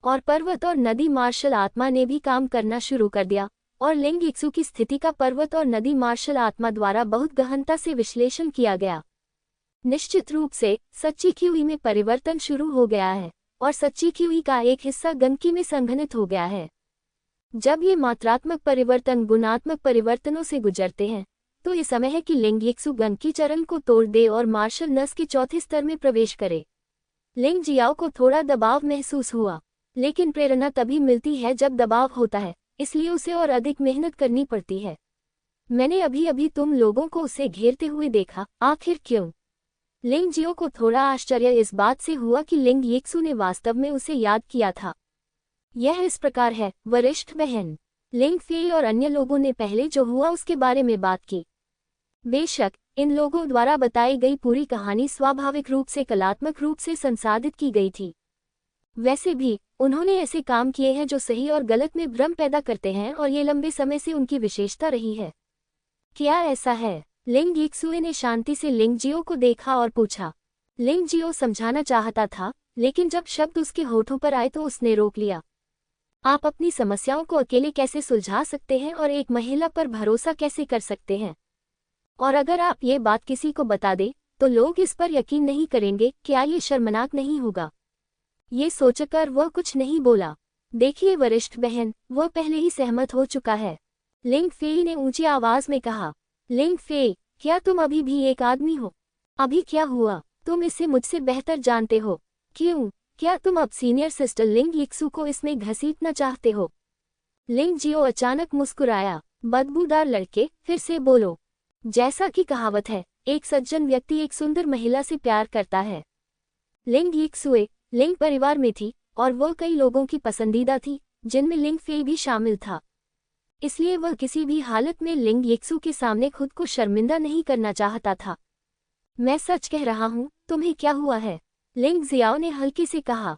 और पर्वत और नदी मार्शल आत्मा ने भी काम करना शुरू कर दिया और लिंग यिक्सू की स्थिति का पर्वत और नदी मार्शल आत्मा द्वारा बहुत गहनता से विश्लेषण किया गया। निश्चित रूप से सच्ची क्यूई में परिवर्तन शुरू हो गया है और सच्ची क्यूई का एक हिस्सा गंकी में संघनित हो गया है। जब ये मात्रात्मक परिवर्तन गुणात्मक परिवर्तनों से गुजरते हैं तो ये समय है कि लिंग यिक्सू गंकी चरण को तोड़ दे और मार्शल नस के चौथे स्तर में प्रवेश करे। लिंग जियाओ को थोड़ा दबाव महसूस हुआ, लेकिन प्रेरणा तभी मिलती है जब दबाव होता है, इसलिए उसे और अधिक मेहनत करनी पड़ती है। मैंने अभी अभी तुम लोगों को उसे घेरते हुए देखा, आखिर क्यों? लिंग जियो को थोड़ा आश्चर्य इस बात से हुआ कि लिंग यिक्सू ने वास्तव में उसे याद किया था। यह इस प्रकार है, वरिष्ठ बहन। लिंग फी और अन्य लोगों ने पहले जो हुआ उसके बारे में बात की। बेशक इन लोगों द्वारा बताई गई पूरी कहानी स्वाभाविक रूप से कलात्मक रूप से संसाधित की गई थी। वैसे भी उन्होंने ऐसे काम किए हैं जो सही और गलत में भ्रम पैदा करते हैं और ये लंबे समय से उनकी विशेषता रही है। क्या ऐसा है? लिंग यिक्सू ने शांति से लिंग जियो को देखा और पूछा। लिंग जियो समझाना चाहता था, लेकिन जब शब्द उसके होठों पर आए तो उसने रोक लिया। आप अपनी समस्याओं को अकेले कैसे सुलझा सकते हैं और एक महिला पर भरोसा कैसे कर सकते हैं? और अगर आप ये बात किसी को बता दें तो लोग इस पर यकीन नहीं करेंगे। क्या ये शर्मनाक नहीं होगा? ये सोचकर वह कुछ नहीं बोला। देखिए वरिष्ठ बहन, वह पहले ही सहमत हो चुका है, लिंग फी ने ऊंची आवाज में कहा। लिंग फी, क्या तुम अभी भी एक आदमी हो? अभी क्या हुआ? तुम इसे मुझसे बेहतर जानते हो। क्यों? क्या तुम अब सीनियर सिस्टर लिंग यिक्सू को इसमें घसीटना चाहते हो? लिंग जियो अचानक मुस्कुराया। बदबूदार लड़के, फिर से बोलो। जैसा कि कहावत है, एक सज्जन व्यक्ति एक सुंदर महिला से प्यार करता है। लिंग यिक्सू लिंग परिवार में थी और वह कई लोगों की पसंदीदा थी, जिनमें लिंग फी भी शामिल था। इसलिए वह किसी भी हालत में लिंग यिक्सू के सामने खुद को शर्मिंदा नहीं करना चाहता था। मैं सच कह रहा हूँ, तुम्हें क्या हुआ है? लिंग जियाओ ने हल्के से कहा।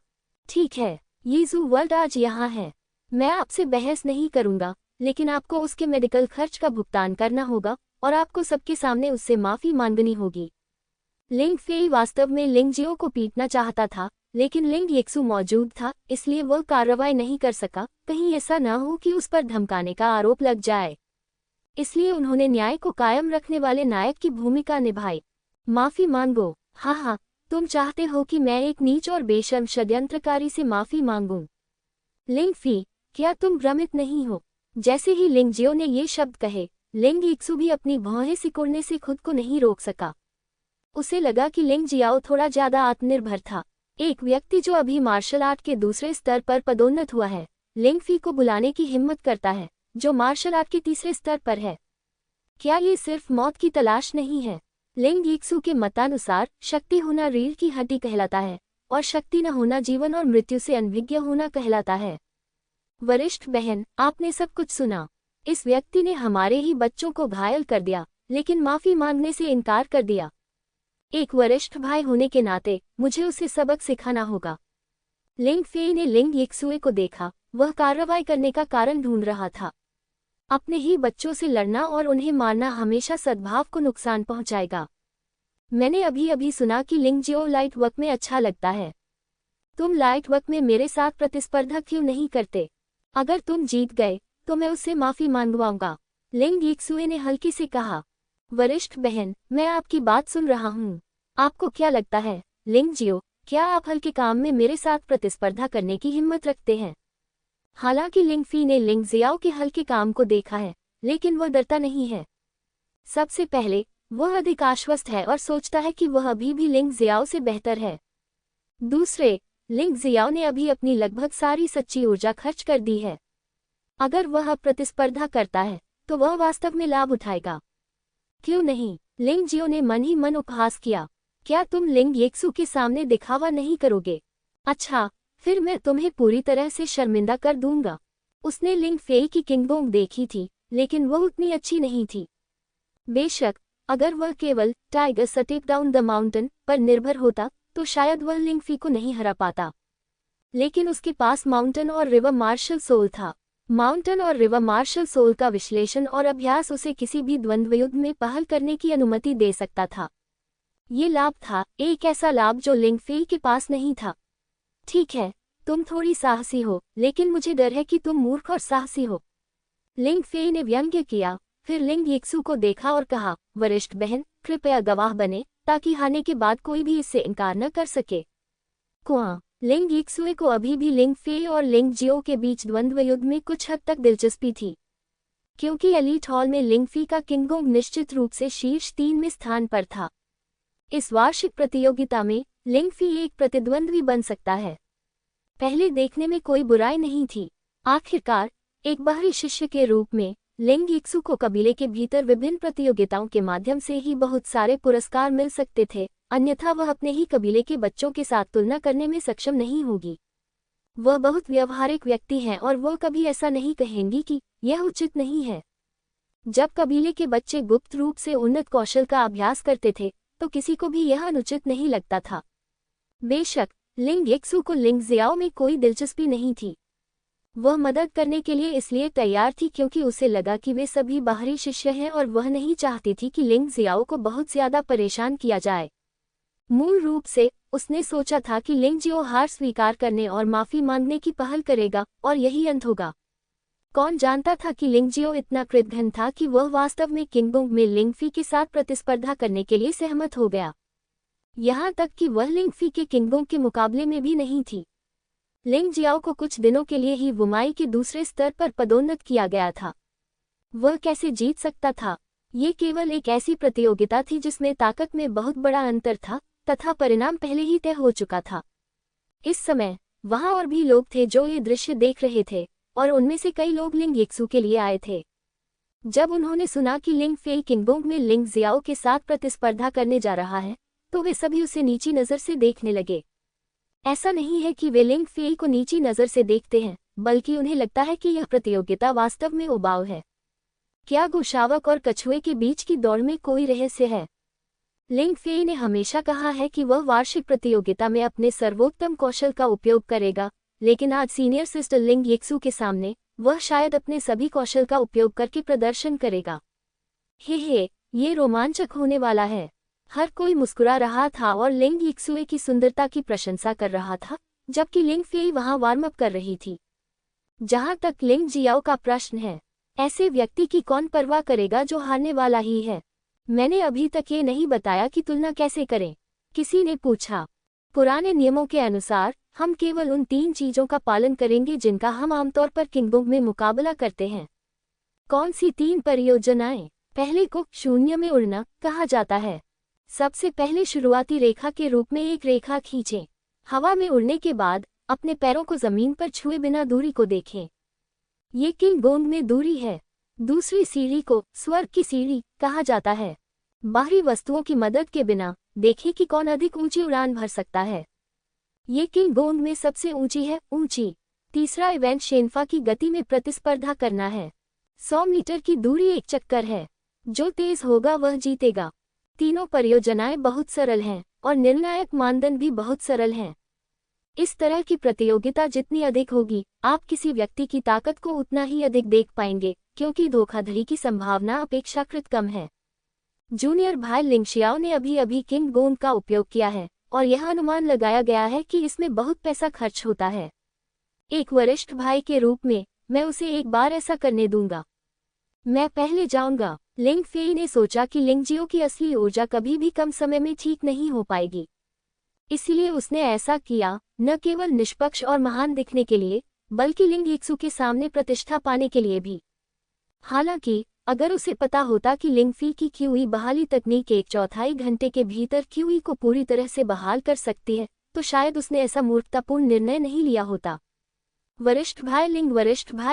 ठीक है, यीजू वर्ल्ड आज यहाँ है। मैं आपसे बहस नहीं करूँगा, लेकिन आपको उसके मेडिकल खर्च का भुगतान करना होगा और आपको सबके सामने उससे माफ़ी मांगनी होगी। लिंग फी वास्तव में लिंग जियो को पीटना चाहता था, लेकिन लिंग येक्सू मौजूद था, इसलिए वह कार्रवाई नहीं कर सका, कहीं ऐसा न हो कि उस पर धमकाने का आरोप लग जाए। इसलिए उन्होंने न्याय को कायम रखने वाले नायक की भूमिका निभाई। माफी मांगो। हाँ, तुम चाहते हो कि मैं एक नीच और बेशर्म षड्यंत्रकारी से माफी मांगूं। लिंग फी, क्या तुम भ्रमित नहीं हो? जैसे ही लिंग जियो ने ये शब्द कहे, लिंग येक्सू भी अपनी भौहें सिकुड़ने से खुद को नहीं रोक सका। उसे लगा कि लिंग जियाओ थोड़ा ज्यादा आत्मनिर्भर था। एक व्यक्ति जो अभी मार्शल आर्ट के दूसरे स्तर पर पदोन्नत हुआ है, लिंग फी को बुलाने की हिम्मत करता है, जो मार्शल आर्ट के तीसरे स्तर पर है। क्या ये सिर्फ मौत की तलाश नहीं है? लिंग येक्सू के मतानुसार शक्ति होना रीढ़ की हड्डी कहलाता है और शक्ति न होना जीवन और मृत्यु से अनभिज्ञ होना कहलाता है। वरिष्ठ बहन, आपने सब कुछ सुना। इस व्यक्ति ने हमारे ही बच्चों को घायल कर दिया, लेकिन माफी मांगने से इनकार कर दिया। एक वरिष्ठ भाई होने के नाते मुझे उसे सबक सिखाना होगा। लिंग फेई ने लिंग येक्सुए को देखा, वह कार्रवाई करने का कारण ढूंढ रहा था। अपने ही बच्चों से लड़ना और उन्हें मारना हमेशा सद्भाव को नुकसान पहुंचाएगा। मैंने अभी अभी सुना कि लिंग जियो लाइट वर्क में अच्छा लगता है। तुम लाइट वर्क में मेरे साथ प्रतिस्पर्धा क्यों नहीं करते? अगर तुम जीत गए तो मैं उससे माफी मांगवाऊंगा, लिंग येक्सुए ने हल्की से कहा। वरिष्ठ बहन, मैं आपकी बात सुन रहा हूँ। आपको क्या लगता है, लिंग जियो, क्या आप हल्के काम में मेरे साथ प्रतिस्पर्धा करने की हिम्मत रखते हैं? हालांकि लिंग फी ने लिंग जियाओ के हल्के काम को देखा है, लेकिन वह डरता नहीं है। सबसे पहले, वह अधिक आश्वस्त है और सोचता है कि वह अभी भी लिंग जियाओ से बेहतर है। दूसरे, लिंग जियाओ ने अभी अपनी लगभग सारी सच्ची ऊर्जा खर्च कर दी है। अगर वह प्रतिस्पर्धा करता है तो वह वास्तव में लाभ उठाएगा। क्यों नहीं? लिंग जियो ने मन ही मन उपहास किया। क्या तुम लिंग येक्सू के सामने दिखावा नहीं करोगे? अच्छा, फिर मैं तुम्हें पूरी तरह से शर्मिंदा कर दूंगा। उसने लिंग फेई की किंगबोंग देखी थी, लेकिन वह उतनी अच्छी नहीं थी। बेशक, अगर वह केवल tiger step down the mountain पर निर्भर होता तो शायद वह लिंग फी को नहीं हरा पाता। लेकिन उसके पास माउंटेन और रिवर मार्शल सोल था। माउंटेन और रिवर मार्शल सोल का विश्लेषण और अभ्यास उसे किसी भी द्वंद्व युद्ध में पहल करने की अनुमति दे सकता था। ये लाभ था, एक ऐसा लाभ जो लिंग फेई के पास नहीं था। ठीक है, तुम थोड़ी साहसी हो, लेकिन मुझे डर है कि तुम मूर्ख और साहसी हो, लिंग फेई ने व्यंग्य किया। फिर लिंग येक्सू को देखा और कहा, वरिष्ठ बहन, कृपया गवाह बने, ताकि हारने के बाद कोई भी इससे इनकार न कर सके। कुआं। लिंग येक्सुए को अभी भी लिंग फेई और लिंग जियो के बीच द्वंद्व युद्ध में कुछ हद तक दिलचस्पी थी, क्योंकि एलीट हॉल में लिंग फी का किंगबोंग निश्चित रूप से शीर्ष 3 में स्थान पर था। इस वार्षिक प्रतियोगिता में लिंग फी एक प्रतिद्वंद्वी बन सकता है। पहले देखने में कोई बुराई नहीं थी। आखिरकार, एक बाहरी शिष्य के रूप में लिंग येक्सू को कबीले के भीतर विभिन्न प्रतियोगिताओं के माध्यम से ही बहुत सारे पुरस्कार मिल सकते थे, अन्यथा वह अपने ही कबीले के बच्चों के साथ तुलना करने में सक्षम नहीं होगी। वह बहुत व्यवहारिक व्यक्ति हैं और वह कभी ऐसा नहीं कहेंगी कि यह उचित नहीं है। जब कबीले के बच्चे गुप्त रूप से उन्नत कौशल का अभ्यास करते थे तो किसी को भी यह अनुचित नहीं लगता था। बेशक, लिंग येक्सू को लिंग जियाओ में कोई दिलचस्पी नहीं थी। वह मदद करने के लिए इसलिए तैयार थी क्योंकि उसे लगा कि वे सभी बाहरी शिष्य हैं और वह नहीं चाहती थी कि लिंग जियाओ को बहुत ज्यादा परेशान किया जाए। मूल रूप से उसने सोचा था कि लिंग जियो हार स्वीकार करने और माफी मांगने की पहल करेगा और यही अंत होगा। कौन जानता था कि लिंग जियो इतना कृतघ्न था कि वह वास्तव में किंगबोंग में लिंग फी के साथ प्रतिस्पर्धा करने के लिए सहमत हो गया। यहाँ तक कि वह लिंग फी के किंगबोंग के मुकाबले में भी नहीं थी। लिंग जियाओ को कुछ दिनों के लिए ही वुमाई के दूसरे स्तर पर पदोन्नत किया गया था। वह कैसे जीत सकता था? ये केवल एक ऐसी प्रतियोगिता थी जिसमें ताकत में बहुत बड़ा अंतर था तथा परिणाम पहले ही तय हो चुका था। इस समय वहां और भी लोग थे जो ये दृश्य देख रहे थे और उनमें से कई लोग लिंग येक्सू के लिए आए थे। जब उन्होंने सुना कि लिंग फेई किंगबोंग में लिंग जियाओ के साथ प्रतिस्पर्धा करने जा रहा है तो वे सभी उसे नीची नज़र से देखने लगे। ऐसा नहीं है कि वे लिंग फेई को नीची नज़र से देखते हैं, बल्कि उन्हें लगता है कि यह प्रतियोगिता वास्तव में उबाऊ है। क्या गोशावक और कछुए के बीच की दौड़ में कोई रहस्य है? लिंग फेई ने हमेशा कहा है कि वह वार्षिक प्रतियोगिता में अपने सर्वोत्तम कौशल का उपयोग करेगा, लेकिन आज सीनियर सिस्टर लिंग येक्सू के सामने वह शायद अपने सभी कौशल का उपयोग करके प्रदर्शन करेगा। हे, ये रोमांचक होने वाला है। हर कोई मुस्कुरा रहा था और लिंग यिक्सुए की सुंदरता की प्रशंसा कर रहा था, जबकि लिंग फेई वहां वार्म अप कर रही थी। जहां तक लिंग जियाओ का प्रश्न है, ऐसे व्यक्ति की कौन परवाह करेगा जो हारने वाला ही है। मैंने अभी तक ये नहीं बताया कि तुलना कैसे करें, किसी ने पूछा। पुराने नियमों के अनुसार हम केवल उन 3 चीजों का पालन करेंगे जिनका हम आमतौर पर किंगबोंग में मुकाबला करते हैं। कौन सी 3 परियोजनाएं? पहले को शून्य में उड़ना कहा जाता है। सबसे पहले शुरुआती रेखा के रूप में एक रेखा खींचें। हवा में उड़ने के बाद अपने पैरों को जमीन पर छुए बिना दूरी को देखें। ये किंगबोंग में दूरी है। दूसरी सीढ़ी को स्वर्ग की सीढ़ी कहा जाता है। बाहरी वस्तुओं की मदद के बिना देखें कि कौन अधिक ऊंची उड़ान भर सकता है। ये किंगबोंग में सबसे ऊंची है, ऊंची। तीसरा इवेंट शेनफा की गति में प्रतिस्पर्धा करना है। 100 मीटर की दूरी एक चक्कर है। जो तेज होगा वह जीतेगा। तीनों परियोजनाएं बहुत सरल हैं और निर्णायक मानदंड भी बहुत सरल हैं। इस तरह की प्रतियोगिता जितनी अधिक होगी, आप किसी व्यक्ति की ताकत को उतना ही अधिक देख पाएंगे, क्योंकि धोखाधड़ी की संभावना अपेक्षाकृत कम है। जूनियर भाई लिंगशियाओ ने अभी अभी किंगबोंग का उपयोग किया है और यह अनुमान लगाया गया है कि इसमें बहुत पैसा खर्च होता है। एक वरिष्ठ भाई के रूप में मैं उसे एक बार ऐसा करने दूंगा। मैं पहले जाऊंगा। लिंग फेई ने सोचा कि लिंगजियो की असली ऊर्जा कभी भी कम समय में ठीक नहीं हो पाएगी। इसलिए उसने ऐसा किया, न केवल निष्पक्ष और महान दिखने के लिए, बल्कि लिंग यिक्सु के सामने प्रतिष्ठा पाने के लिए भी। हालांकि अगर उसे पता होता कि लिंग फी की क्यूई बहाली तकनीक 1/4 घंटे के भीतर क्यूई को पूरी तरह से बहाल कर सकती है, तो शायद उसने ऐसा मूर्खतापूर्ण निर्णय नहीं लिया होता। वरिष्ठ भाई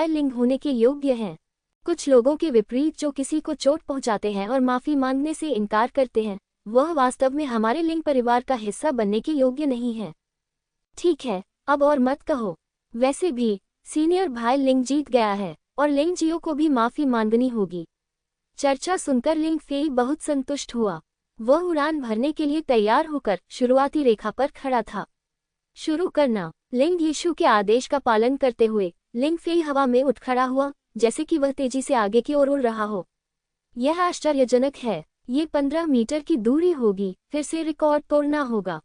लिंग होने के योग्य हैं। कुछ लोगों के विपरीत जो किसी को चोट पहुंचाते हैं और माफी मांगने से इनकार करते हैं, वह वास्तव में हमारे लिंग परिवार का हिस्सा बनने के योग्य नहीं है। ठीक है, अब और मत कहो। वैसे भी सीनियर भाई लिंग जीत गया है और लिंग जियो को भी माफी मांगनी होगी। चर्चा सुनकर लिंग फेई बहुत संतुष्ट हुआ। वह उड़ान भरने के लिए तैयार होकर शुरुआती रेखा पर खड़ा था। शुरू करना। लिंग यीशु के आदेश का पालन करते हुए लिंग फेई हवा में उठ खड़ा हुआ, जैसे कि वह तेजी से आगे की ओर उड़ रहा हो। यह आश्चर्यजनक है। ये 15 मीटर की दूरी होगी, फिर से रिकॉर्ड तोड़ना होगा।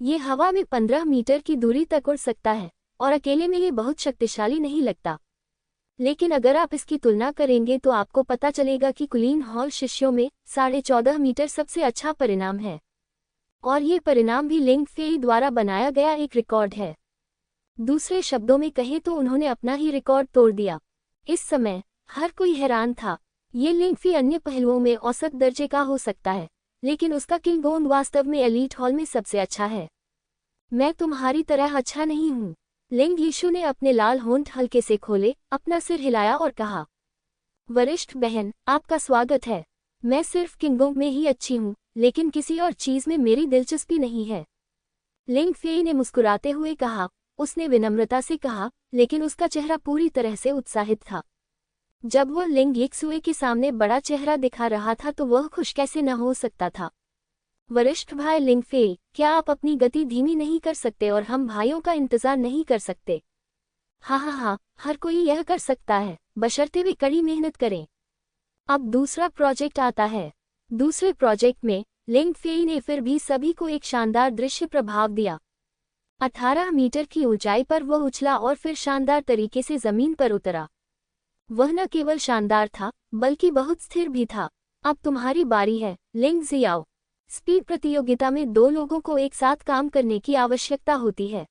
ये हवा में 15 मीटर की दूरी तक उड़ सकता है और अकेले में ये बहुत शक्तिशाली नहीं लगता। लेकिन अगर आप इसकी तुलना करेंगे तो आपको पता चलेगा कि कुलीन हॉल शिष्यों में 14.5 मीटर सबसे अच्छा परिणाम है। और ये परिणाम भी लिंग फेई द्वारा बनाया गया एक रिकॉर्ड है। दूसरे शब्दों में कहें तो उन्होंने अपना ही रिकॉर्ड तोड़ दिया। इस समय हर कोई हैरान था। ये लिंग फी अन्य पहलुओं में औसत दर्जे का हो सकता है, लेकिन उसका किंगबोंग वास्तव में एलीट हॉल में सबसे अच्छा है। मैं तुम्हारी तरह अच्छा नहीं हूँ। लिंग यीशु ने अपने लाल होंठ हल्के से खोले, अपना सिर हिलाया और कहा, वरिष्ठ बहन, आपका स्वागत है। मैं सिर्फ किंगबोंग में ही अच्छी हूँ, लेकिन किसी और चीज में मेरी दिलचस्पी नहीं है। लिंग फेई ने मुस्कुराते हुए कहा। उसने विनम्रता से कहा, लेकिन उसका चेहरा पूरी तरह से उत्साहित था। जब वह लिंग यिक्सुए के सामने बड़ा चेहरा दिखा रहा था तो वह खुश कैसे न हो सकता था। वरिष्ठ भाई लिंग फेई, क्या आप अपनी गति धीमी नहीं कर सकते और हम भाइयों का इंतजार नहीं कर सकते? हाँ, हर कोई यह कर सकता है, बशर्ते वे कड़ी मेहनत करें। अब दूसरा प्रोजेक्ट आता है। दूसरे प्रोजेक्ट में लिंग फेई ने फिर भी सभी को एक शानदार दृश्य प्रभाव दिया। 18 मीटर की ऊंचाई पर वह उछला और फिर शानदार तरीके से जमीन पर उतरा। वह न केवल शानदार था, बल्कि बहुत स्थिर भी था। अब तुम्हारी बारी है, लिंग जियाओ। स्पीड प्रतियोगिता में 2 लोगों को एक साथ काम करने की आवश्यकता होती है।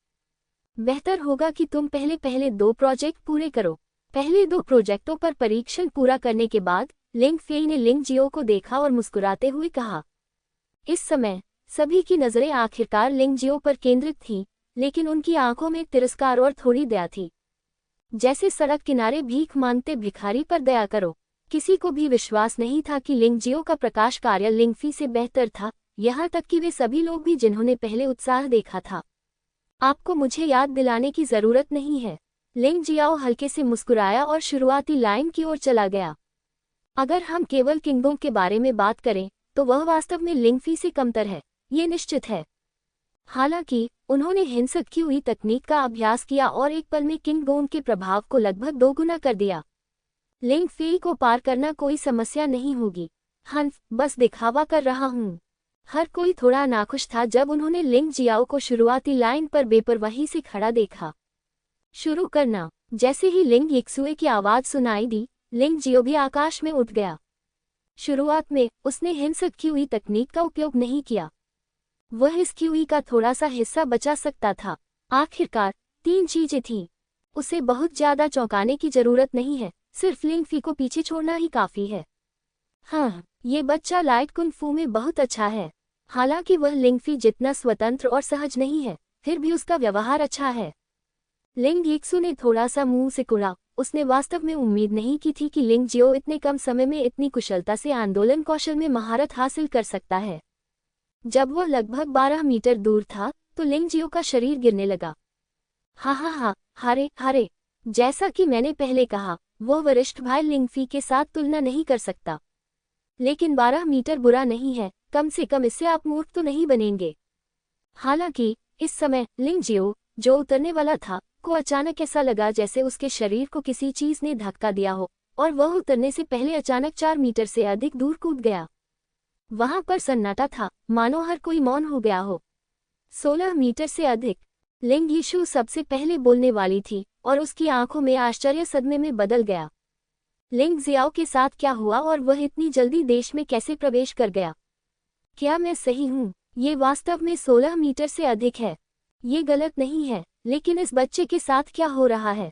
बेहतर होगा कि तुम पहले 2 प्रोजेक्ट पूरे करो। पहले 2 प्रोजेक्टों पर परीक्षण पूरा करने के बाद लिंग फेई ने लिंग जियो को देखा और मुस्कुराते हुए कहा। इस समय सभी की नजरें आखिरकार लिंग जियो पर केंद्रित थीं, लेकिन उनकी आंखों में तिरस्कार और थोड़ी दया थी। जैसे सड़क किनारे भीख मांगते भिखारी पर दया करो। किसी को भी विश्वास नहीं था कि लिंग जियो का प्रकाश कार्य लिंग फी से बेहतर था, यहाँ तक कि वे सभी लोग भी जिन्होंने पहले उत्साह देखा था। आपको मुझे याद दिलाने की जरूरत नहीं है। लिंग जियाओ हल्के से मुस्कुराया और शुरुआती लाइन की ओर चला गया। अगर हम केवल किंगबोंग के बारे में बात करें तो वह वास्तव में लिंग फी से कमतर है, ये निश्चित है। हालांकि उन्होंने हिंसक क्यूई तकनीक का अभ्यास किया और एक पल में किंगबोंग के प्रभाव को लगभग 2 गुना कर दिया। लिंग फेई को पार करना कोई समस्या नहीं होगी। हंफ, बस दिखावा कर रहा हूँ। हर कोई थोड़ा नाखुश था जब उन्होंने लिंग जियाओ को शुरुआती लाइन पर बेपरवाही से खड़ा देखा। शुरू करना। जैसे ही लिंग यिक्सुए की आवाज सुनाई दी, लिंग जियो भी आकाश में उठ गया। शुरुआत में उसने हिंसक क्यूई तकनीक का उपयोग नहीं किया। वह इस क्यूई का थोड़ा सा हिस्सा बचा सकता था। आखिरकार 3 चीजें थीं। उसे बहुत ज्यादा चौंकाने की जरूरत नहीं है, सिर्फ लिंग फी को पीछे छोड़ना ही काफी है। हाँ, ये बच्चा लाइट कुंग फू में बहुत अच्छा है। हालांकि वह लिंग फी जितना स्वतंत्र और सहज नहीं है, फिर भी उसका व्यवहार अच्छा है। लिंग यिक्सु ने थोड़ा सा मुंह सिकुड़ा। उसने वास्तव में उम्मीद नहीं की थी कि लिंग जियो इतने कम समय में इतनी कुशलता से आंदोलन कौशल में महारत हासिल कर सकता है। जब वह लगभग 12 मीटर दूर था, तो लिंग जियो का शरीर गिरने लगा। हा, हारे। जैसा कि मैंने पहले कहा, वह वरिष्ठ भाई लिंग फी के साथ तुलना नहीं कर सकता। लेकिन 12 मीटर बुरा नहीं है, कम से कम इससे आप मूर्ख तो नहीं बनेंगे। हालांकि इस समय लिंग जियो, जो उतरने वाला था, को अचानक ऐसा लगा जैसे उसके शरीर को किसी चीज ने धक्का दिया हो, और वह उतरने से पहले अचानक 4 मीटर से अधिक दूर कूद गया। वहां पर सन्नाटा था, मानो हर कोई मौन हो गया हो। 16 मीटर से अधिक। लिंग यीशु सबसे पहले बोलने वाली थी, और उसकी आंखों में आश्चर्य सदमे में बदल गया। लिंग जियाओ के साथ क्या हुआ और वह इतनी जल्दी देश में कैसे प्रवेश कर गया? क्या मैं सही हूँ? ये वास्तव में 16 मीटर से अधिक है। ये गलत नहीं है, लेकिन इस बच्चे के साथ क्या हो रहा है?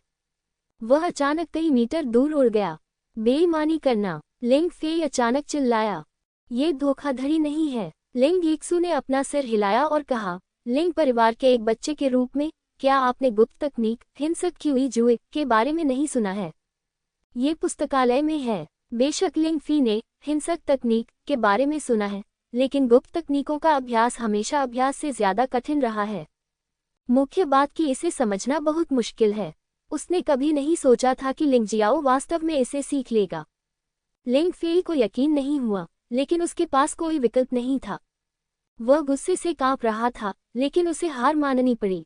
वह अचानक कई मीटर दूर उड़ गया। बेईमानी करना। लिंग फेई अचानक चिल्लाया। ये धोखाधड़ी नहीं है। लिंग यिक्सु ने अपना सिर हिलाया और कहा, लिंग परिवार के एक बच्चे के रूप में, क्या आपने गुप्त तकनीक हिंसक क्यूई जुए के बारे में नहीं सुना है? ये पुस्तकालय में है। बेशक लिंग फी ने हिंसक तकनीक के बारे में सुना है, लेकिन गुप्त तकनीकों का अभ्यास हमेशा अभ्यास से ज्यादा कठिन रहा है। मुख्य बात कि इसे समझना बहुत मुश्किल है। उसने कभी नहीं सोचा था कि लिंग जियाओ वास्तव में इसे सीख लेगा। लिंग फेई को यकीन नहीं हुआ, लेकिन उसके पास कोई विकल्प नहीं था। वह गुस्से से कांप रहा था, लेकिन उसे हार माननी पड़ी।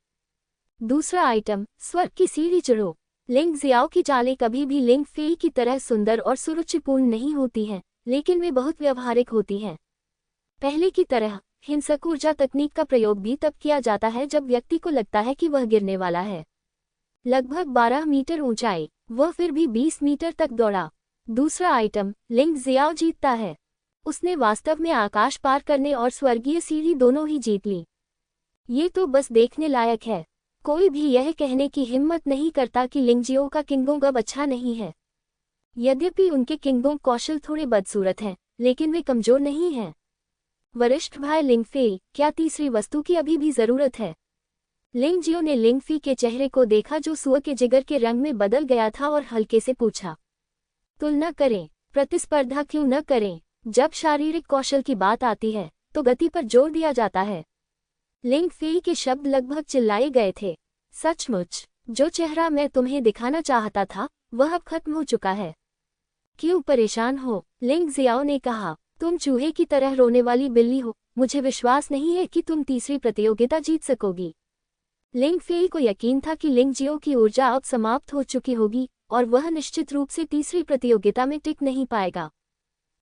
दूसरा आइटम, स्वर्ग की सीढ़ी चढ़ो। लिंग जियाओ की चालें कभी भी लिंग फेई की तरह सुंदर और सुरुचिपूर्ण नहीं होती हैं, लेकिन वे बहुत व्यावहारिक होती हैं। पहले की तरह हिंसक ऊर्जा तकनीक का प्रयोग भी तब किया जाता है जब व्यक्ति को लगता है कि वह गिरने वाला है। लगभग 12 मीटर ऊंचाई, वह फिर भी 20 मीटर तक दौड़ा। दूसरा आइटम, लिंग जियाओ जीतता है। उसने वास्तव में आकाश पार करने और स्वर्गीय सीढ़ी दोनों ही जीत ली। ये तो बस देखने लायक है। कोई भी यह कहने की हिम्मत नहीं करता कि लिंग जियो का किंगोंग अब अच्छा नहीं है। यद्यपि उनके किंगोंग कौशल थोड़े बदसूरत हैं, लेकिन वे कमजोर नहीं हैं। वरिष्ठ भाई लिंग फेई, क्या तीसरी वस्तु की अभी भी जरूरत है? लिंग जियो ने लिंग फी के चेहरे को देखा जो सुअर के जिगर के रंग में बदल गया था और हल्के से पूछा, तुलना करें, प्रतिस्पर्धा क्यों न करें? जब शारीरिक कौशल की बात आती है, तो गति पर जोर दिया जाता है। लिंग फेई के शब्द लगभग चिल्लाए गए थे। सचमुच, जो चेहरा मैं तुम्हें दिखाना चाहता था, वह अब खत्म हो चुका है। क्यों परेशान हो? लिंग जियाओ ने कहा, तुम चूहे की तरह रोने वाली बिल्ली हो। मुझे विश्वास नहीं है कि तुम तीसरी प्रतियोगिता जीत सकोगी। लिंग फेई को यकीन था कि लिंग जियो की ऊर्जा अब समाप्त हो चुकी होगी, और वह निश्चित रूप से तीसरी प्रतियोगिता में टिक नहीं पाएगा।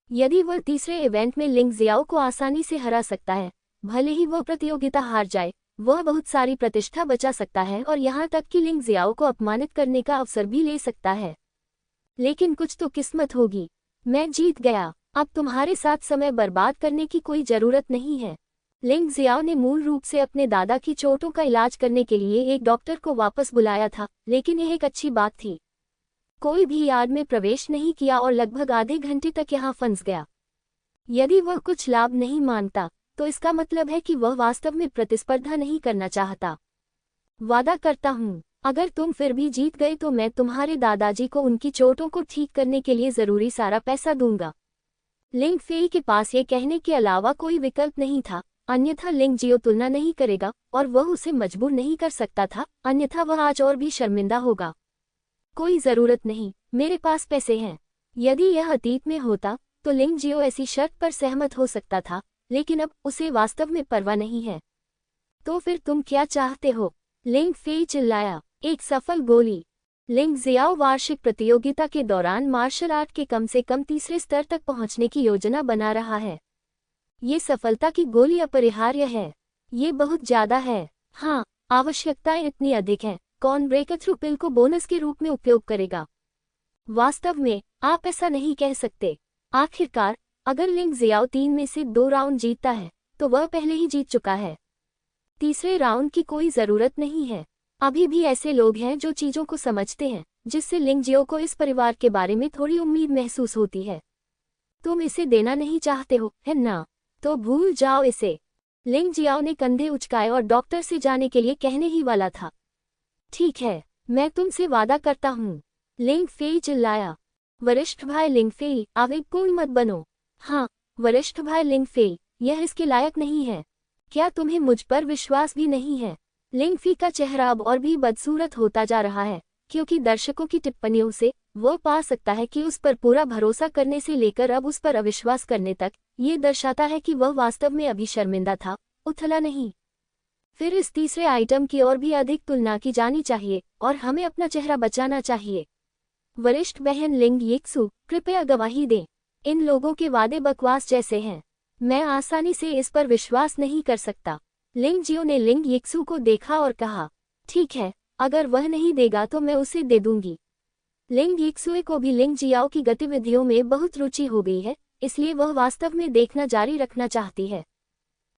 यदि वह तीसरे इवेंट में लिंग जियाओ को आसानी से हरा सकता है, भले ही वह प्रतियोगिता हार जाए, वह बहुत सारी प्रतिष्ठा बचा सकता है और यहाँ तक कि लिंग जियाओ को अपमानित करने का अवसर भी ले सकता है। लेकिन कुछ तो किस्मत होगी। मैं जीत गया। अब तुम्हारे साथ समय बर्बाद करने की कोई जरूरत नहीं है। लिंग जियाओ ने मूल रूप से अपने दादा की चोटों का इलाज करने के लिए एक डॉक्टर को वापस बुलाया था, लेकिन यह एक अच्छी बात थी। कोई भी यार्ड में प्रवेश नहीं किया और लगभग आधे घंटे तक यहाँ फंस गया। यदि वह कुछ लाभ नहीं मानता, तो इसका मतलब है कि वह वास्तव में प्रतिस्पर्धा नहीं करना चाहता। वादा करता हूँ, अगर तुम फिर भी जीत गए तो मैं तुम्हारे दादाजी को उनकी चोटों को ठीक करने के लिए जरूरी सारा पैसा दूंगा। लिंग फेई के पास ये कहने के अलावा कोई विकल्प नहीं था, अन्यथा लिंग जियो तुलना नहीं करेगा और वह उसे मजबूर नहीं कर सकता था, अन्यथा वह आज और भी शर्मिंदा होगा। कोई जरूरत नहीं, मेरे पास पैसे हैं। यदि यह अतीत में होता, तो लिंग जियो ऐसी शर्त पर सहमत हो सकता था, लेकिन अब उसे वास्तव में परवाह नहीं है। तो फिर तुम क्या चाहते हो? लिंग फेई चिल्लाया। एक सफल गोली। लिंग जियाओ वार्षिक प्रतियोगिता के दौरान मार्शल आर्ट के कम से कम तीसरे स्तर तक पहुंचने की योजना बना रहा है। ये सफलता की गोली अपरिहार्य है। ये बहुत ज्यादा है। हाँ, आवश्यकताएं इतनी अधिक हैं, कौन ब्रेक थ्रू पिल को बोनस के रूप में उपयोग करेगा? वास्तव में आप ऐसा नहीं कह सकते। आखिरकार अगर लिंग जियाओ 3 में से 2 राउंड जीतता है तो वह पहले ही जीत चुका है। तीसरे राउंड की कोई जरूरत नहीं है। अभी भी ऐसे लोग हैं जो चीजों को समझते हैं, जिससे लिंग जियो को इस परिवार के बारे में थोड़ी उम्मीद महसूस होती है। तुम इसे देना नहीं चाहते हो, है ना? तो भूल जाओ इसे। लिंग जियाओ ने कंधे उचकाए और डॉक्टर से जाने के लिए कहने ही वाला था। ठीक है, मैं तुमसे वादा करता हूँ, लिंग फेई चिल्लाया। वरिष्ठ भाई लिंग फेई, आवेगपूर्ण मत बनो। हाँ, वरिष्ठ भाई लिंग फेई, यह इसके लायक नहीं है। क्या तुम्हें मुझ पर विश्वास भी नहीं है? लिंग फी का चेहरा अब और भी बदसूरत होता जा रहा है, क्योंकि दर्शकों की टिप्पणियों से वह पा सकता है कि उस पर पूरा भरोसा करने से लेकर अब उस पर अविश्वास करने तक ये दर्शाता है कि वह वास्तव में अभी शर्मिंदा था, उथला नहीं। फिर इस तीसरे आइटम की और भी अधिक तुलना की जानी चाहिए और हमें अपना चेहरा बचाना चाहिए। वरिष्ठ बहन लिंग यिक्सु, कृपया गवाही दें। इन लोगों के वादे बकवास जैसे हैं। मैं आसानी से इस पर विश्वास नहीं कर सकता। लिंग जियो ने लिंग यिक्सु को देखा और कहा, ठीक है, अगर वह नहीं देगा तो मैं उसे दे दूंगी। लिंग यिक्सुए को भी लिंग जियाओ की गतिविधियों में बहुत रुचि हो गई है, इसलिए वह वास्तव में देखना जारी रखना चाहती है।